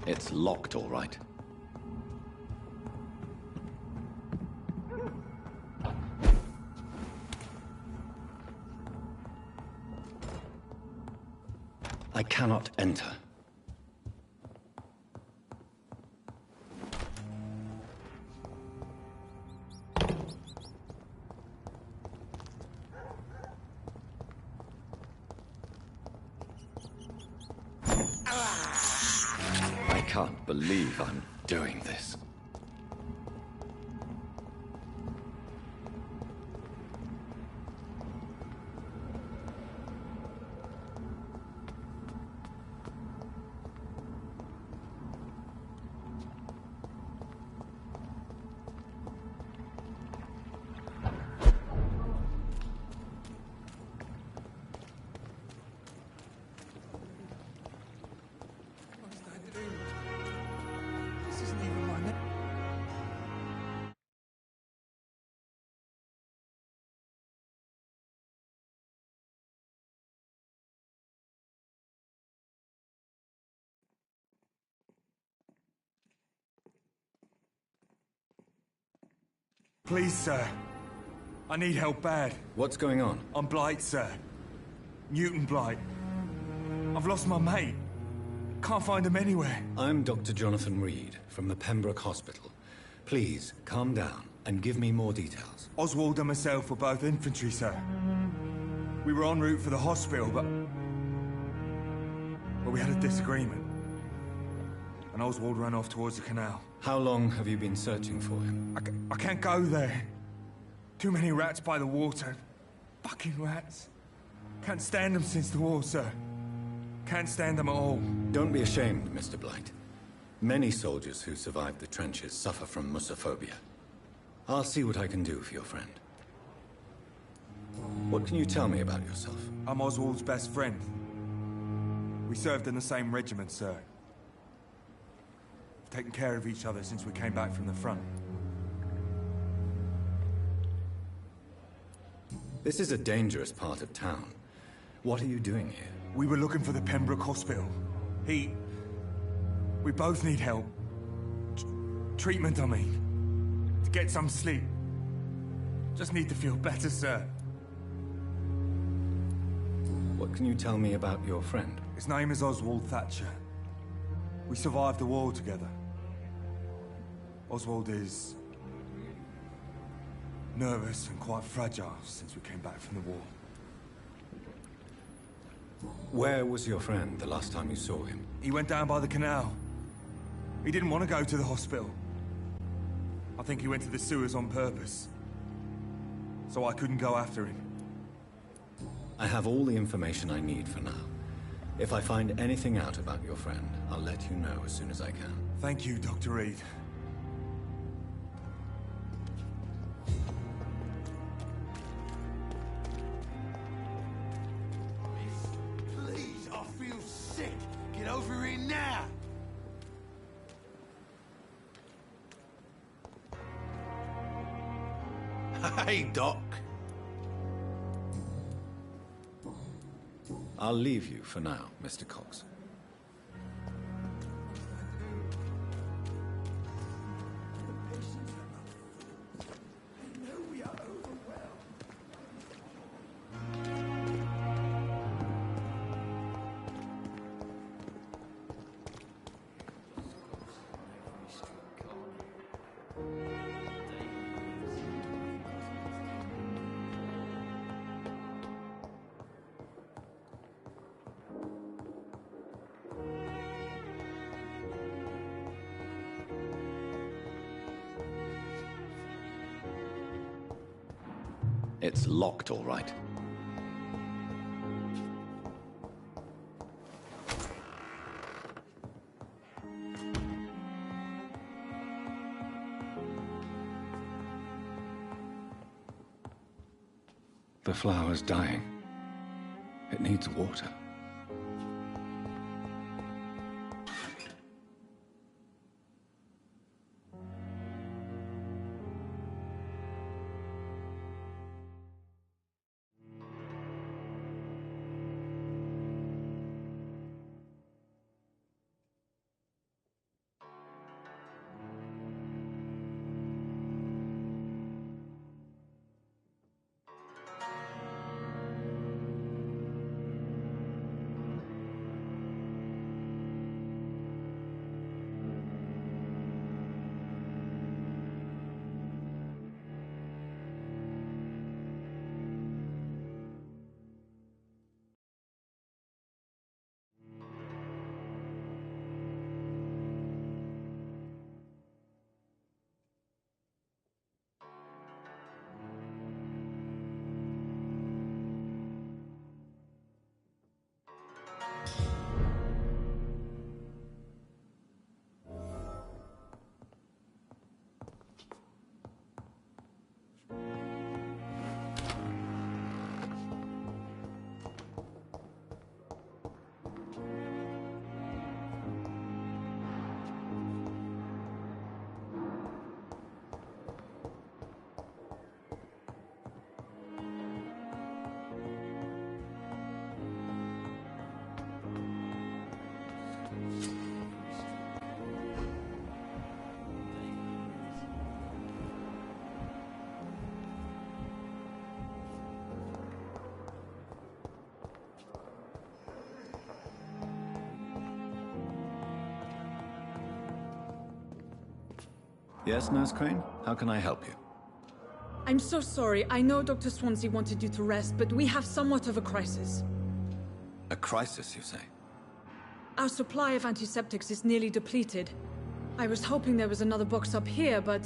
It's locked, all right. I cannot enter. I can't believe I'm doing this. Please, sir. I need help bad. What's going on? I'm Blight, sir. Newton Blight. I've lost my mate. Can't find him anywhere. I'm Dr. Jonathan Reed from the Pembroke Hospital. Please, calm down and give me more details. Oswald and myself were both infantry, sir. We were en route for the hospital, but we had a disagreement. And Oswald ran off towards the canal. How long have you been searching for him? I can't go there. Too many rats by the water. Fucking rats. Can't stand them since the war, sir. Can't stand them at all. Don't be ashamed, Mr. Blight. Many soldiers who survived the trenches suffer from musophobia. I'll see what I can do for your friend. What can you tell me about yourself? I'm Oswald's best friend. We served in the same regiment, sir. We've taken care of each other since we came back from the front. This is a dangerous part of town. What are you doing here? We were looking for the Pembroke Hospital. We both need help. Treatment, I mean. To get some sleep. Just need to feel better, sir. What can you tell me about your friend? His name is Oswald Thatcher. We survived the war together. Oswald is nervous and quite fragile since we came back from the war. Where was your friend the last time you saw him? He went down by the canal. He didn't want to go to the hospital. I think he went to the sewers on purpose. So I couldn't go after him. I have all the information I need for now. If I find anything out about your friend, I'll let you know as soon as I can. Thank you, Dr. Reed. Please, I feel sick. Get over here now. Hey, Doc. I'll leave you for now, Mr. Cox. It's locked, all right. The flower's dying. It needs water. Yes, Nurse Crane? How can I help you? I'm so sorry. I know Dr. Swansea wanted you to rest, but we have somewhat of a crisis. A crisis, you say? Our supply of antiseptics is nearly depleted. I was hoping there was another box up here, but...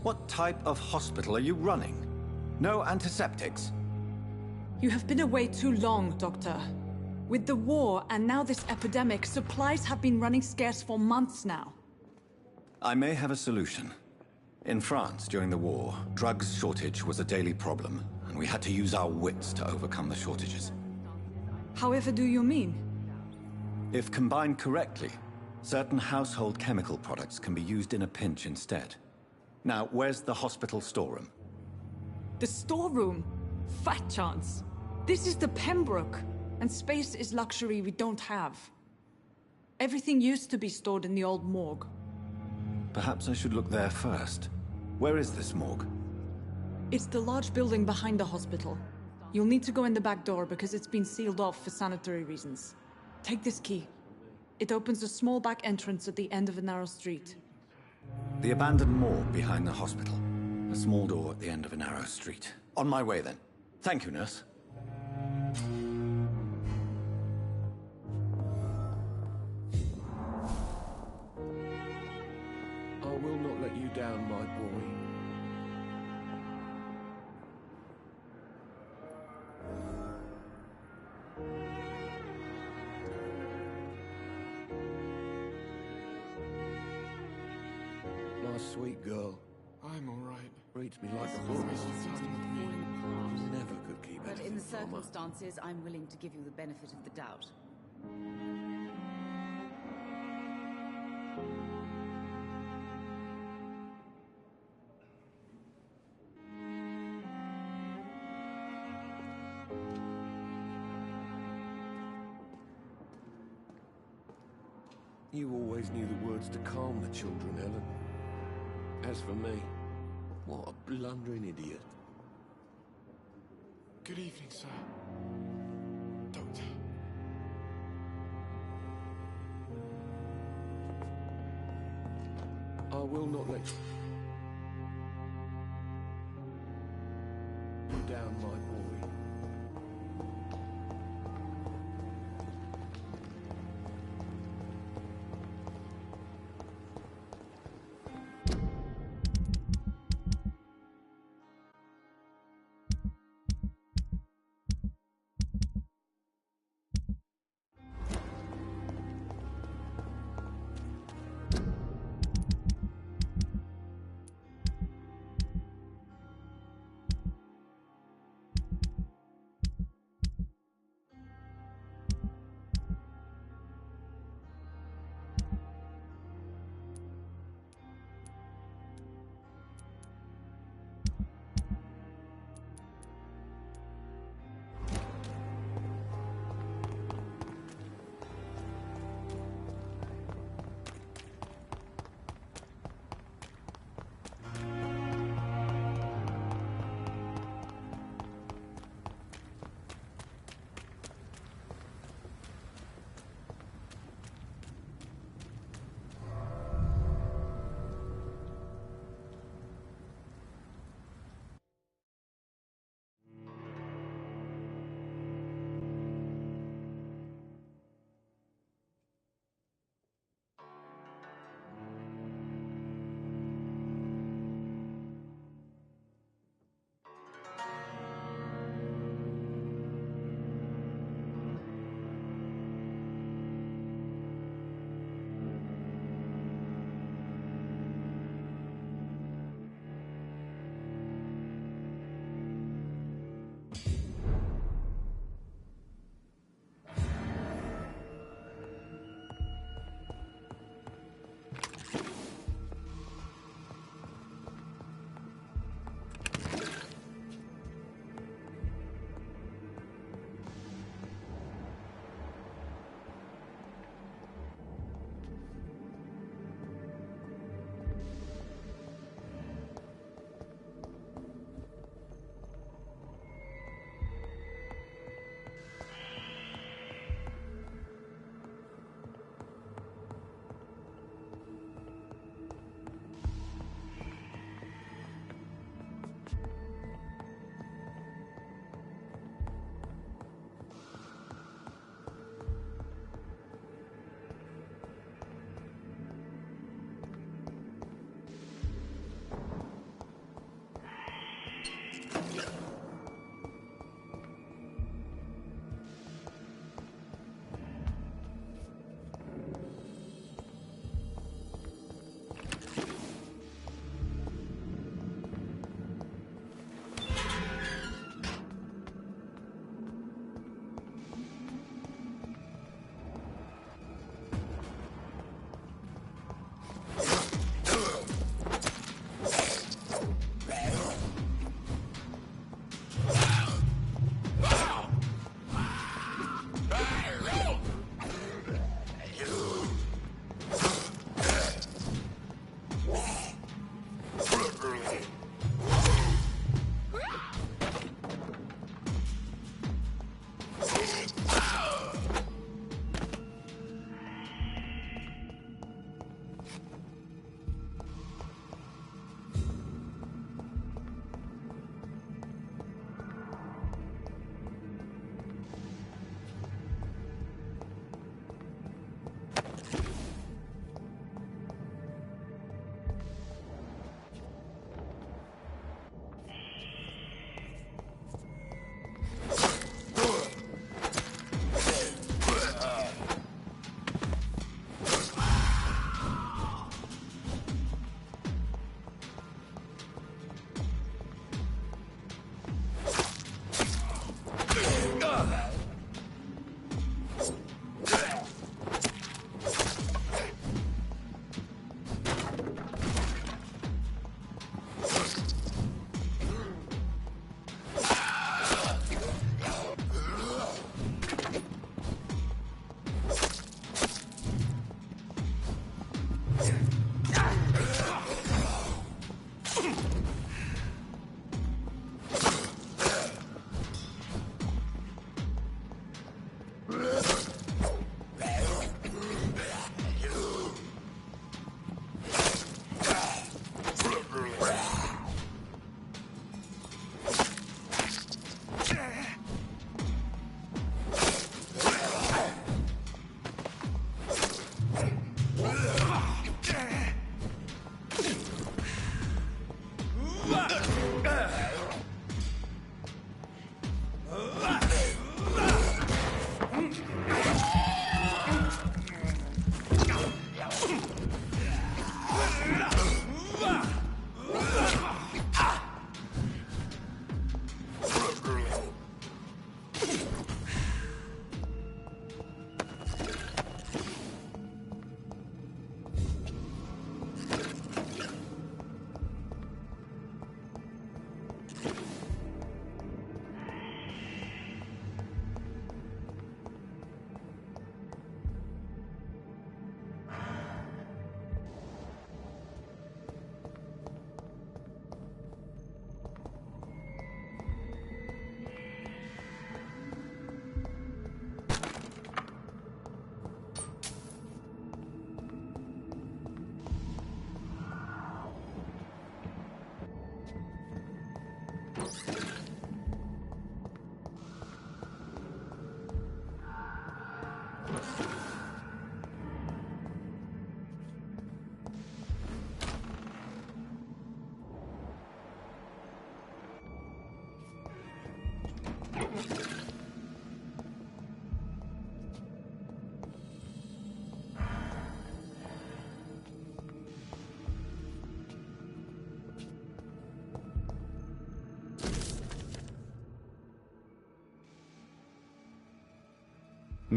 What type of hospital are you running? No antiseptics? You have been away too long, Doctor. With the war and now this epidemic, supplies have been running scarce for months now. I may have a solution. In France, during the war, drugs shortage was a daily problem, and we had to use our wits to overcome the shortages. However do you mean? If combined correctly, certain household chemical products can be used in a pinch instead. Now, where's the hospital storeroom? The storeroom? Fat chance. This is the Pembroke, and space is luxury we don't have. Everything used to be stored in the old morgue. Perhaps I should look there first. Where is this morgue? It's the large building behind the hospital. You'll need to go in the back door because it's been sealed off for sanitary reasons. Take this key. It opens a small back entrance at the end of a narrow street. The abandoned morgue behind the hospital. A small door at the end of a narrow street. On my way then. Thank you, nurse. I will not let you down, my boy. My sweet girl. I'm all right. Treats me like a This boy. hospital seems to be falling apart. Never could keep But in anything the from her. circumstances, I'm willing to give you the benefit of the doubt. You always knew the words to calm the children, Helen. As for me, what a blundering idiot. Good evening, sir. Doctor. I will not let you down, my boy.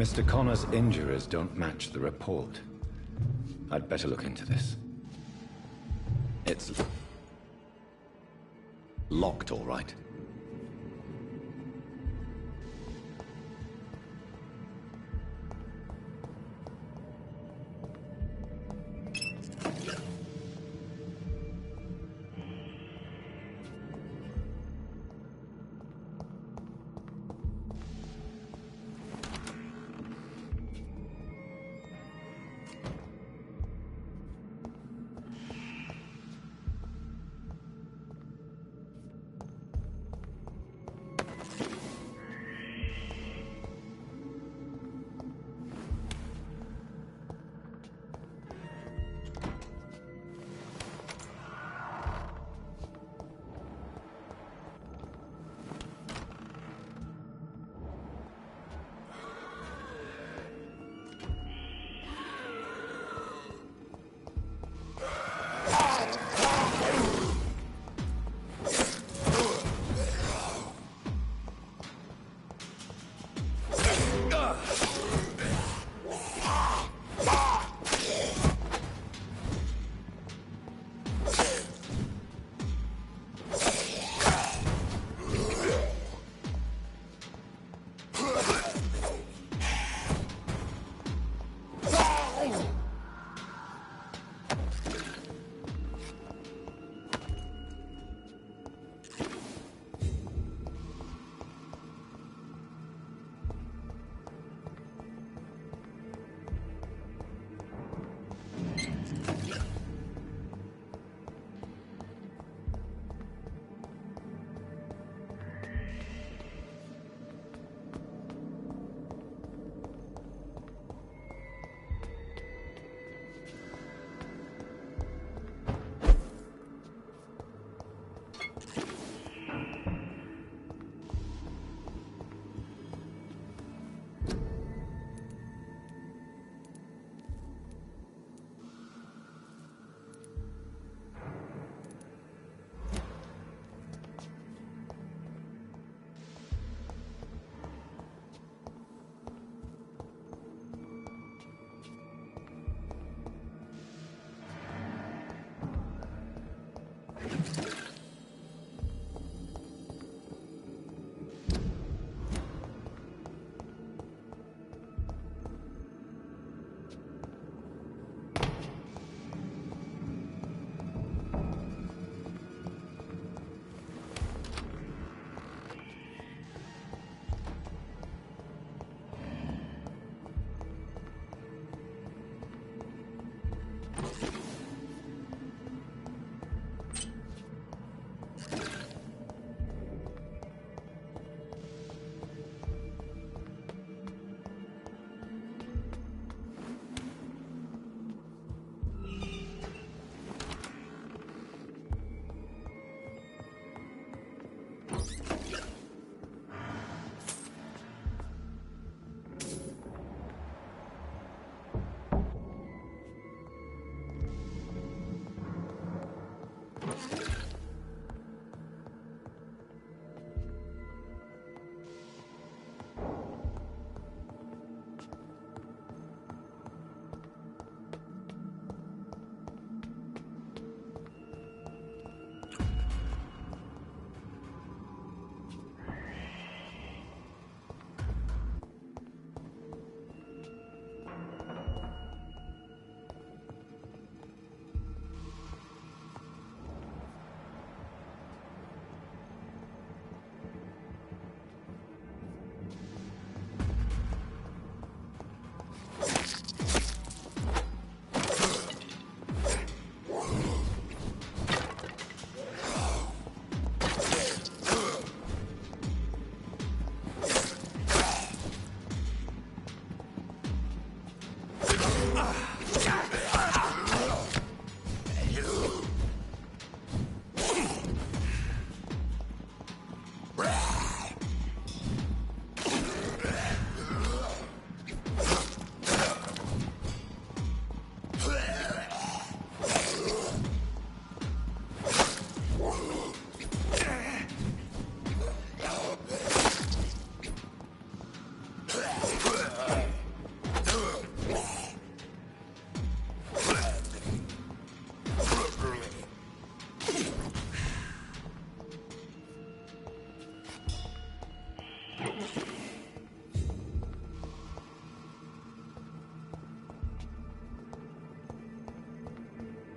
Mr. Connor's injuries don't match the report. I'd better look into this. It's locked, all right.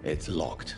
It's locked.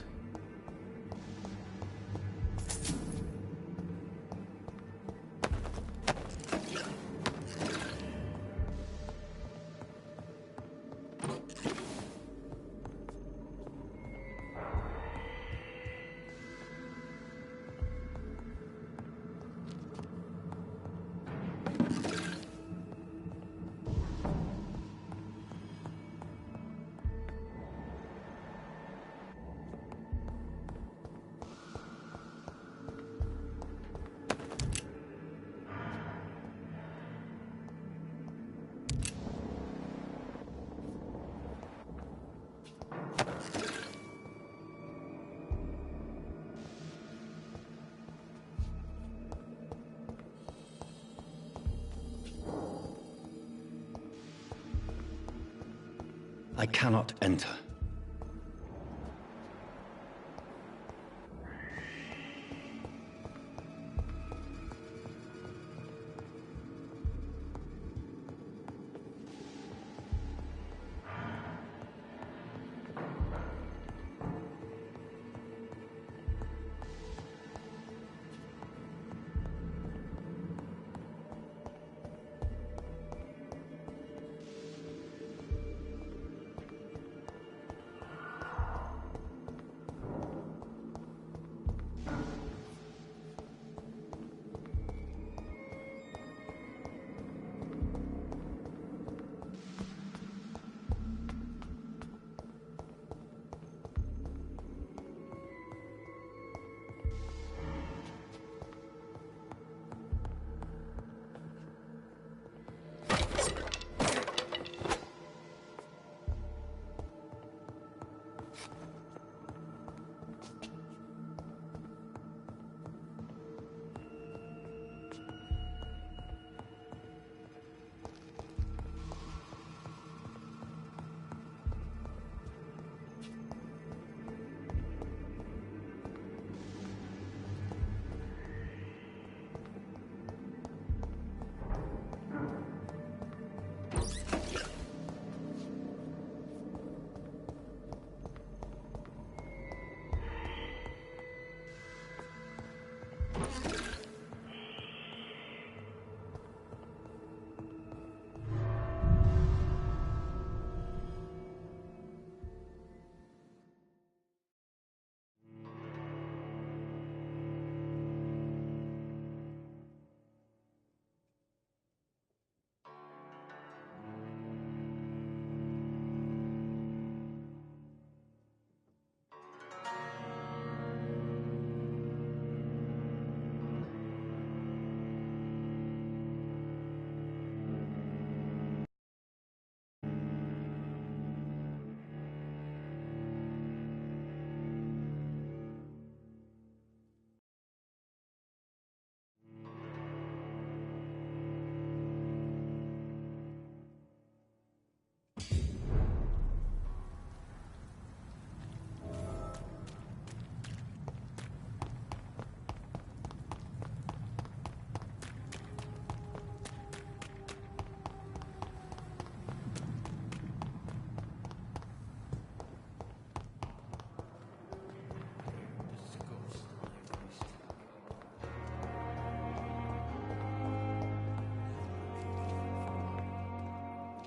I cannot enter.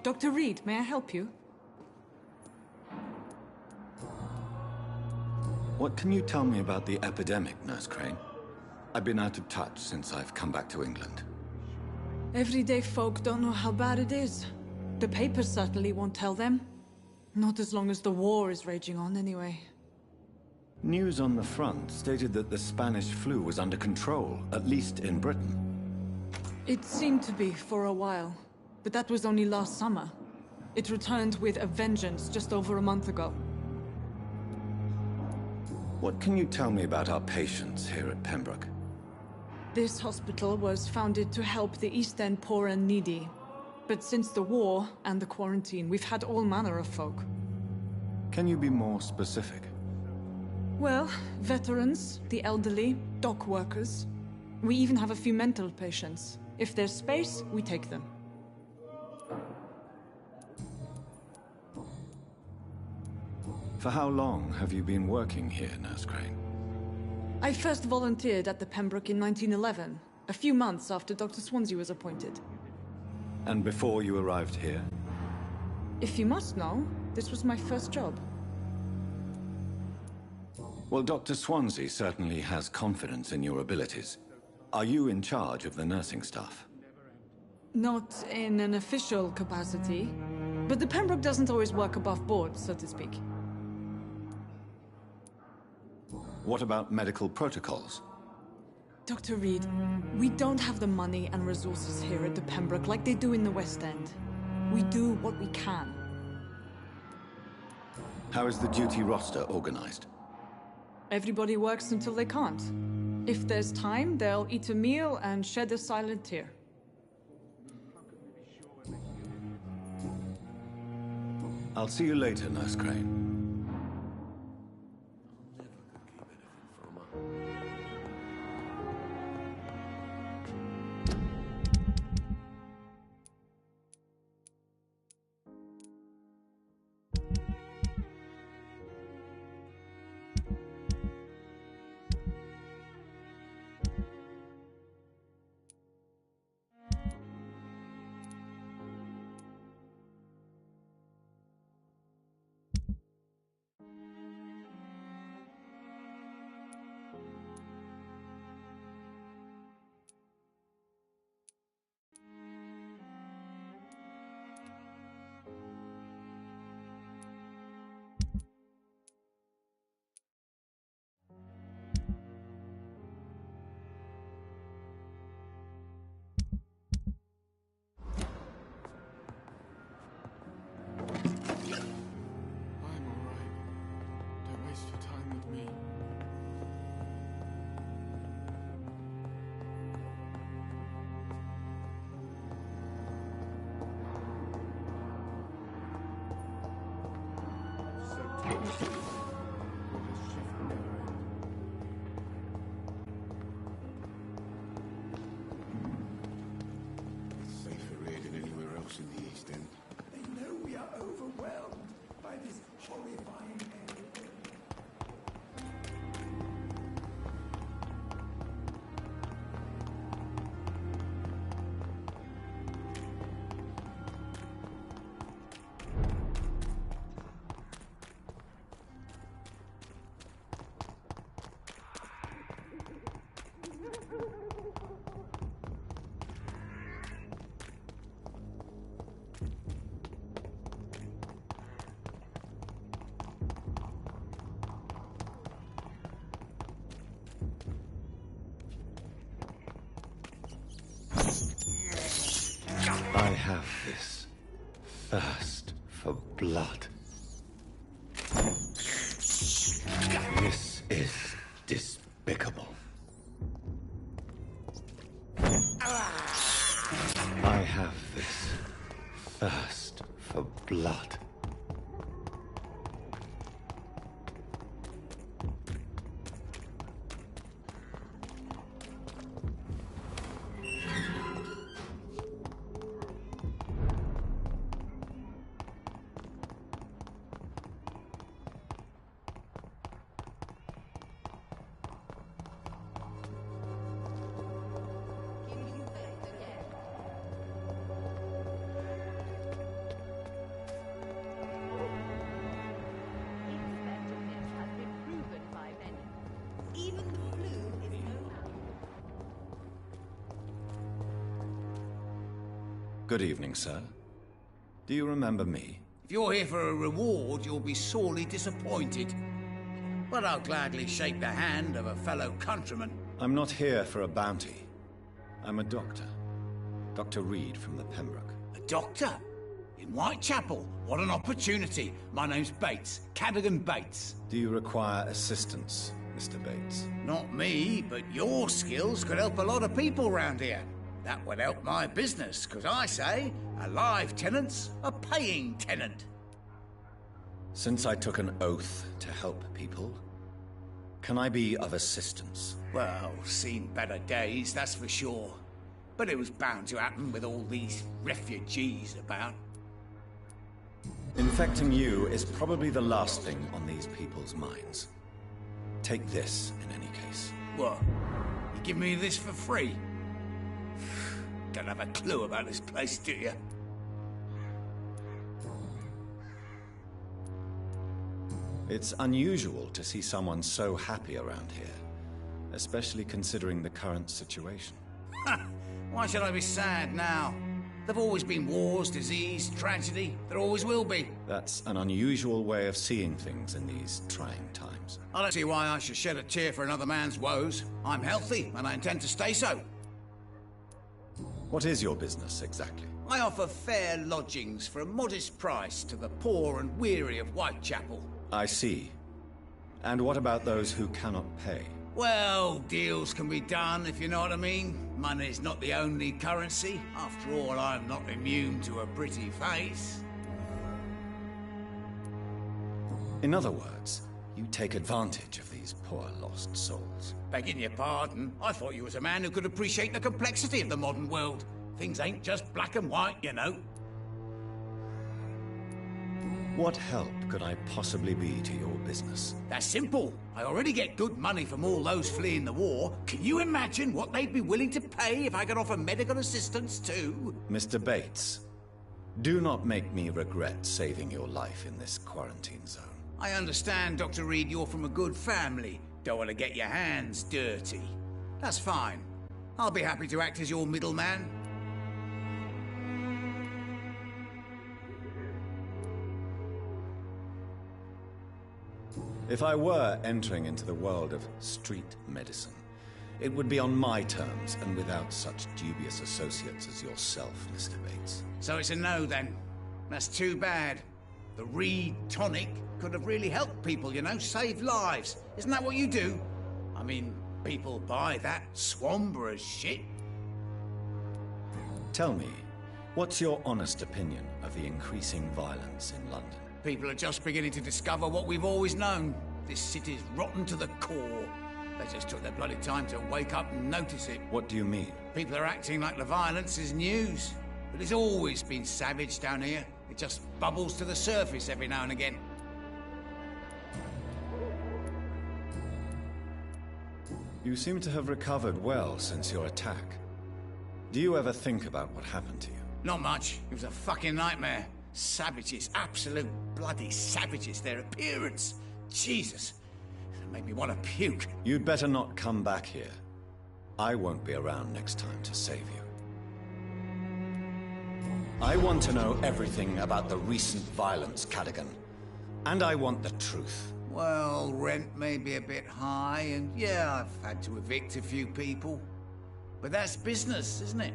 Dr. Reed, may I help you? What can you tell me about the epidemic, Nurse Crane? I've been out of touch since I've come back to England. Everyday folk don't know how bad it is. The papers certainly won't tell them. Not as long as the war is raging on, anyway. News on the front stated that the Spanish flu was under control, at least in Britain. It seemed to be for a while, but that was only last summer. It returned with a vengeance just over a month ago. What can you tell me about our patients here at Pembroke? This hospital was founded to help the East End poor and needy. But since the war and the quarantine, we've had all manner of folk. Can you be more specific? Well, veterans, the elderly, dock workers. We even have a few mental patients. If there's space, we take them. For how long have you been working here, Nurse Crane? I first volunteered at the Pembroke in 1911, a few months after Dr. Swansea was appointed. And before you arrived here? If you must know, this was my first job. Well, Dr. Swansea certainly has confidence in your abilities. Are you in charge of the nursing staff? Not in an official capacity, but the Pembroke doesn't always work above board, so to speak. What about medical protocols? Dr. Reed, we don't have the money and resources here at the Pembroke like they do in the West End. We do what we can. How is the duty roster organized? Everybody works until they can't. If there's time, they'll eat a meal and shed a silent tear. I'll see you later, Nurse Crane. Safer here than anywhere else in the East End. They know we are overwhelmed by this horrifying end. I have this thirst for blood. This is despicable. I have this thirst for blood. Good evening, sir. Do you remember me? If you're here for a reward, you'll be sorely disappointed. But I'll gladly shake the hand of a fellow countryman. I'm not here for a bounty. I'm a doctor. Dr. Reed from the Pembroke. A doctor? In Whitechapel? What an opportunity. My name's Bates. Cadogan Bates. Do you require assistance, Mr. Bates? Not me, but your skills could help a lot of people round here. That would help my business, because I say, a live tenant's a paying tenant. Since I took an oath to help people, can I be of assistance? Well, seen better days, that's for sure. But it was bound to happen with all these refugees about. Infecting you is probably the last thing on these people's minds. Take this, in any case. What? You give me this for free? Don't have a clue about this place, do you? It's unusual to see someone so happy around here, especially considering the current situation. Why should I be sad now? There've always been wars, disease, tragedy. There always will be. That's an unusual way of seeing things in these trying times. I don't see why I should shed a tear for another man's woes. I'm healthy, and I intend to stay so. What is your business, exactly? I offer fair lodgings for a modest price to the poor and weary of Whitechapel. I see. And what about those who cannot pay? Well, deals can be done, if you know what I mean. Money's not the only currency. After all, I'm not immune to a pretty face. In other words, you take advantage of these poor lost souls. Begging your pardon, I thought you was a man who could appreciate the complexity of the modern world. Things ain't just black and white, you know. What help could I possibly be to your business? That's simple. I already get good money from all those fleeing the war. Can you imagine what they'd be willing to pay if I could offer medical assistance too? Mr. Bates, do not make me regret saving your life in this quarantine zone. I understand, Dr. Reed, you're from a good family. Don't want to get your hands dirty. That's fine. I'll be happy to act as your middleman. If I were entering into the world of street medicine, it would be on my terms and without such dubious associates as yourself, Mr. Bates. So it's a no, then. That's too bad. The Reed tonic could have really helped people, you know, save lives. Isn't that what you do? I mean, people buy that Swamborer's shit. Tell me, what's your honest opinion of the increasing violence in London? People are just beginning to discover what we've always known. This city's rotten to the core. They just took their bloody time to wake up and notice it. What do you mean? People are acting like the violence is news. But it's always been savage down here. It just bubbles to the surface every now and again. You seem to have recovered well since your attack. Do you ever think about what happened to you? Not much. It was a fucking nightmare. Savages, absolute bloody savages. Their appearance. Jesus. It made me want to puke. You'd better not come back here. I won't be around next time to save you. I want to know everything about the recent violence, Cadogan. And I want the truth. Well, rent may be a bit high, and yeah, I've had to evict a few people. But that's business, isn't it?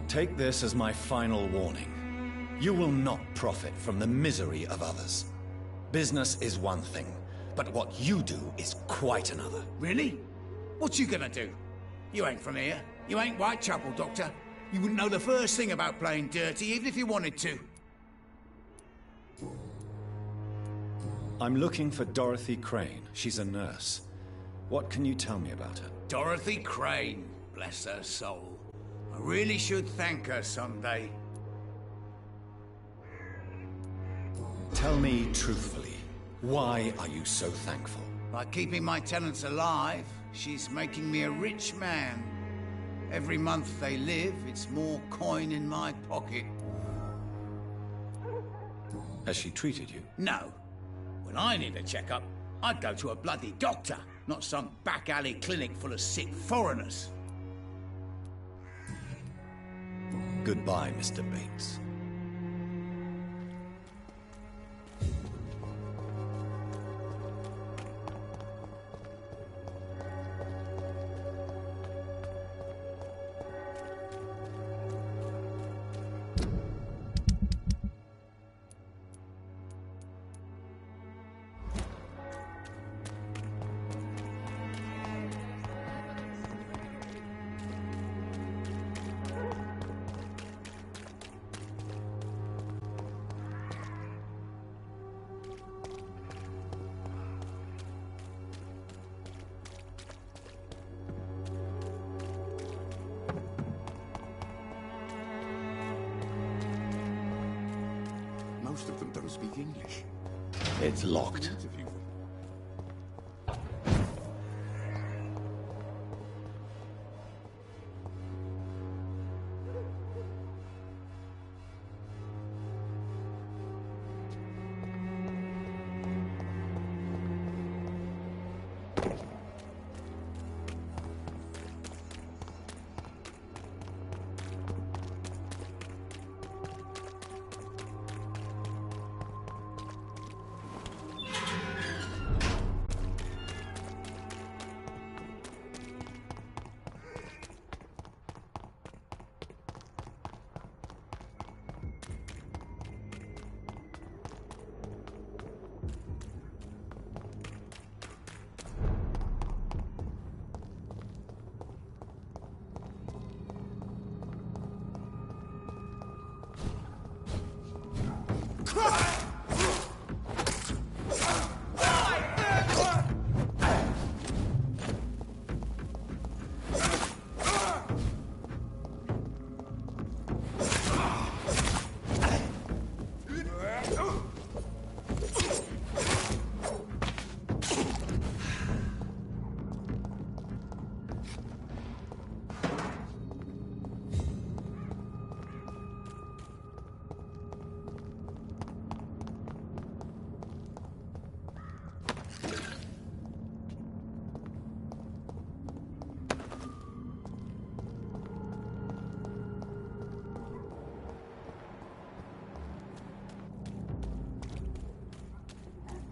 Take this as my final warning. You will not profit from the misery of others. Business is one thing, but what you do is quite another. Really? What you gonna do? You ain't from here. You ain't Whitechapel, Doctor. You wouldn't know the first thing about playing dirty, even if you wanted to. I'm looking for Dorothy Crane. She's a nurse. What can you tell me about her? Dorothy Crane, bless her soul. I really should thank her someday. Tell me truthfully, why are you so thankful? By keeping my tenants alive, she's making me a rich man. Every month they live, it's more coin in my pocket. Has she treated you? No. When I need a checkup, I'd go to a bloody doctor, not some back alley clinic full of sick foreigners. Goodbye, Mr. Bates. don't speak English. It's locked.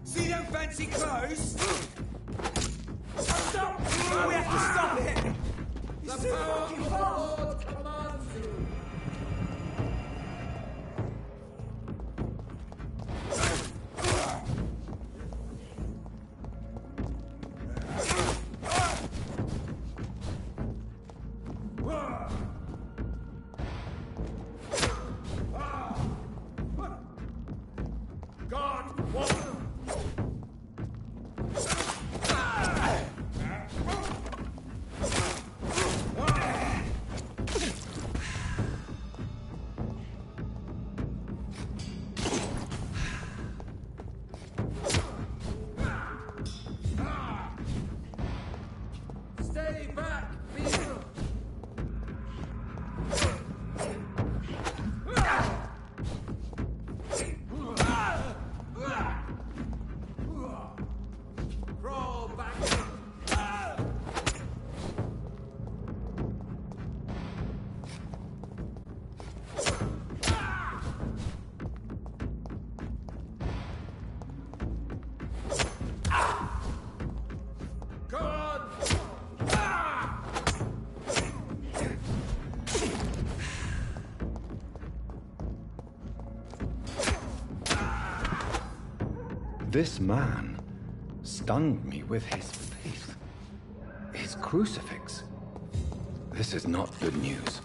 See them fancy clothes? Stop! We have to stop it! It's too fucking fast! Stay back, people! Crawl back! Come on! This man stunned me with his faith. His crucifix. This is not good news.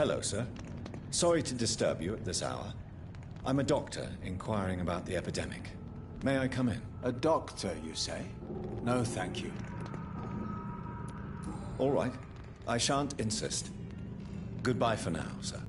Hello, sir. Sorry to disturb you at this hour. I'm a doctor inquiring about the epidemic. May I come in? A doctor, you say? No, thank you. All right. I shan't insist. Goodbye for now, sir.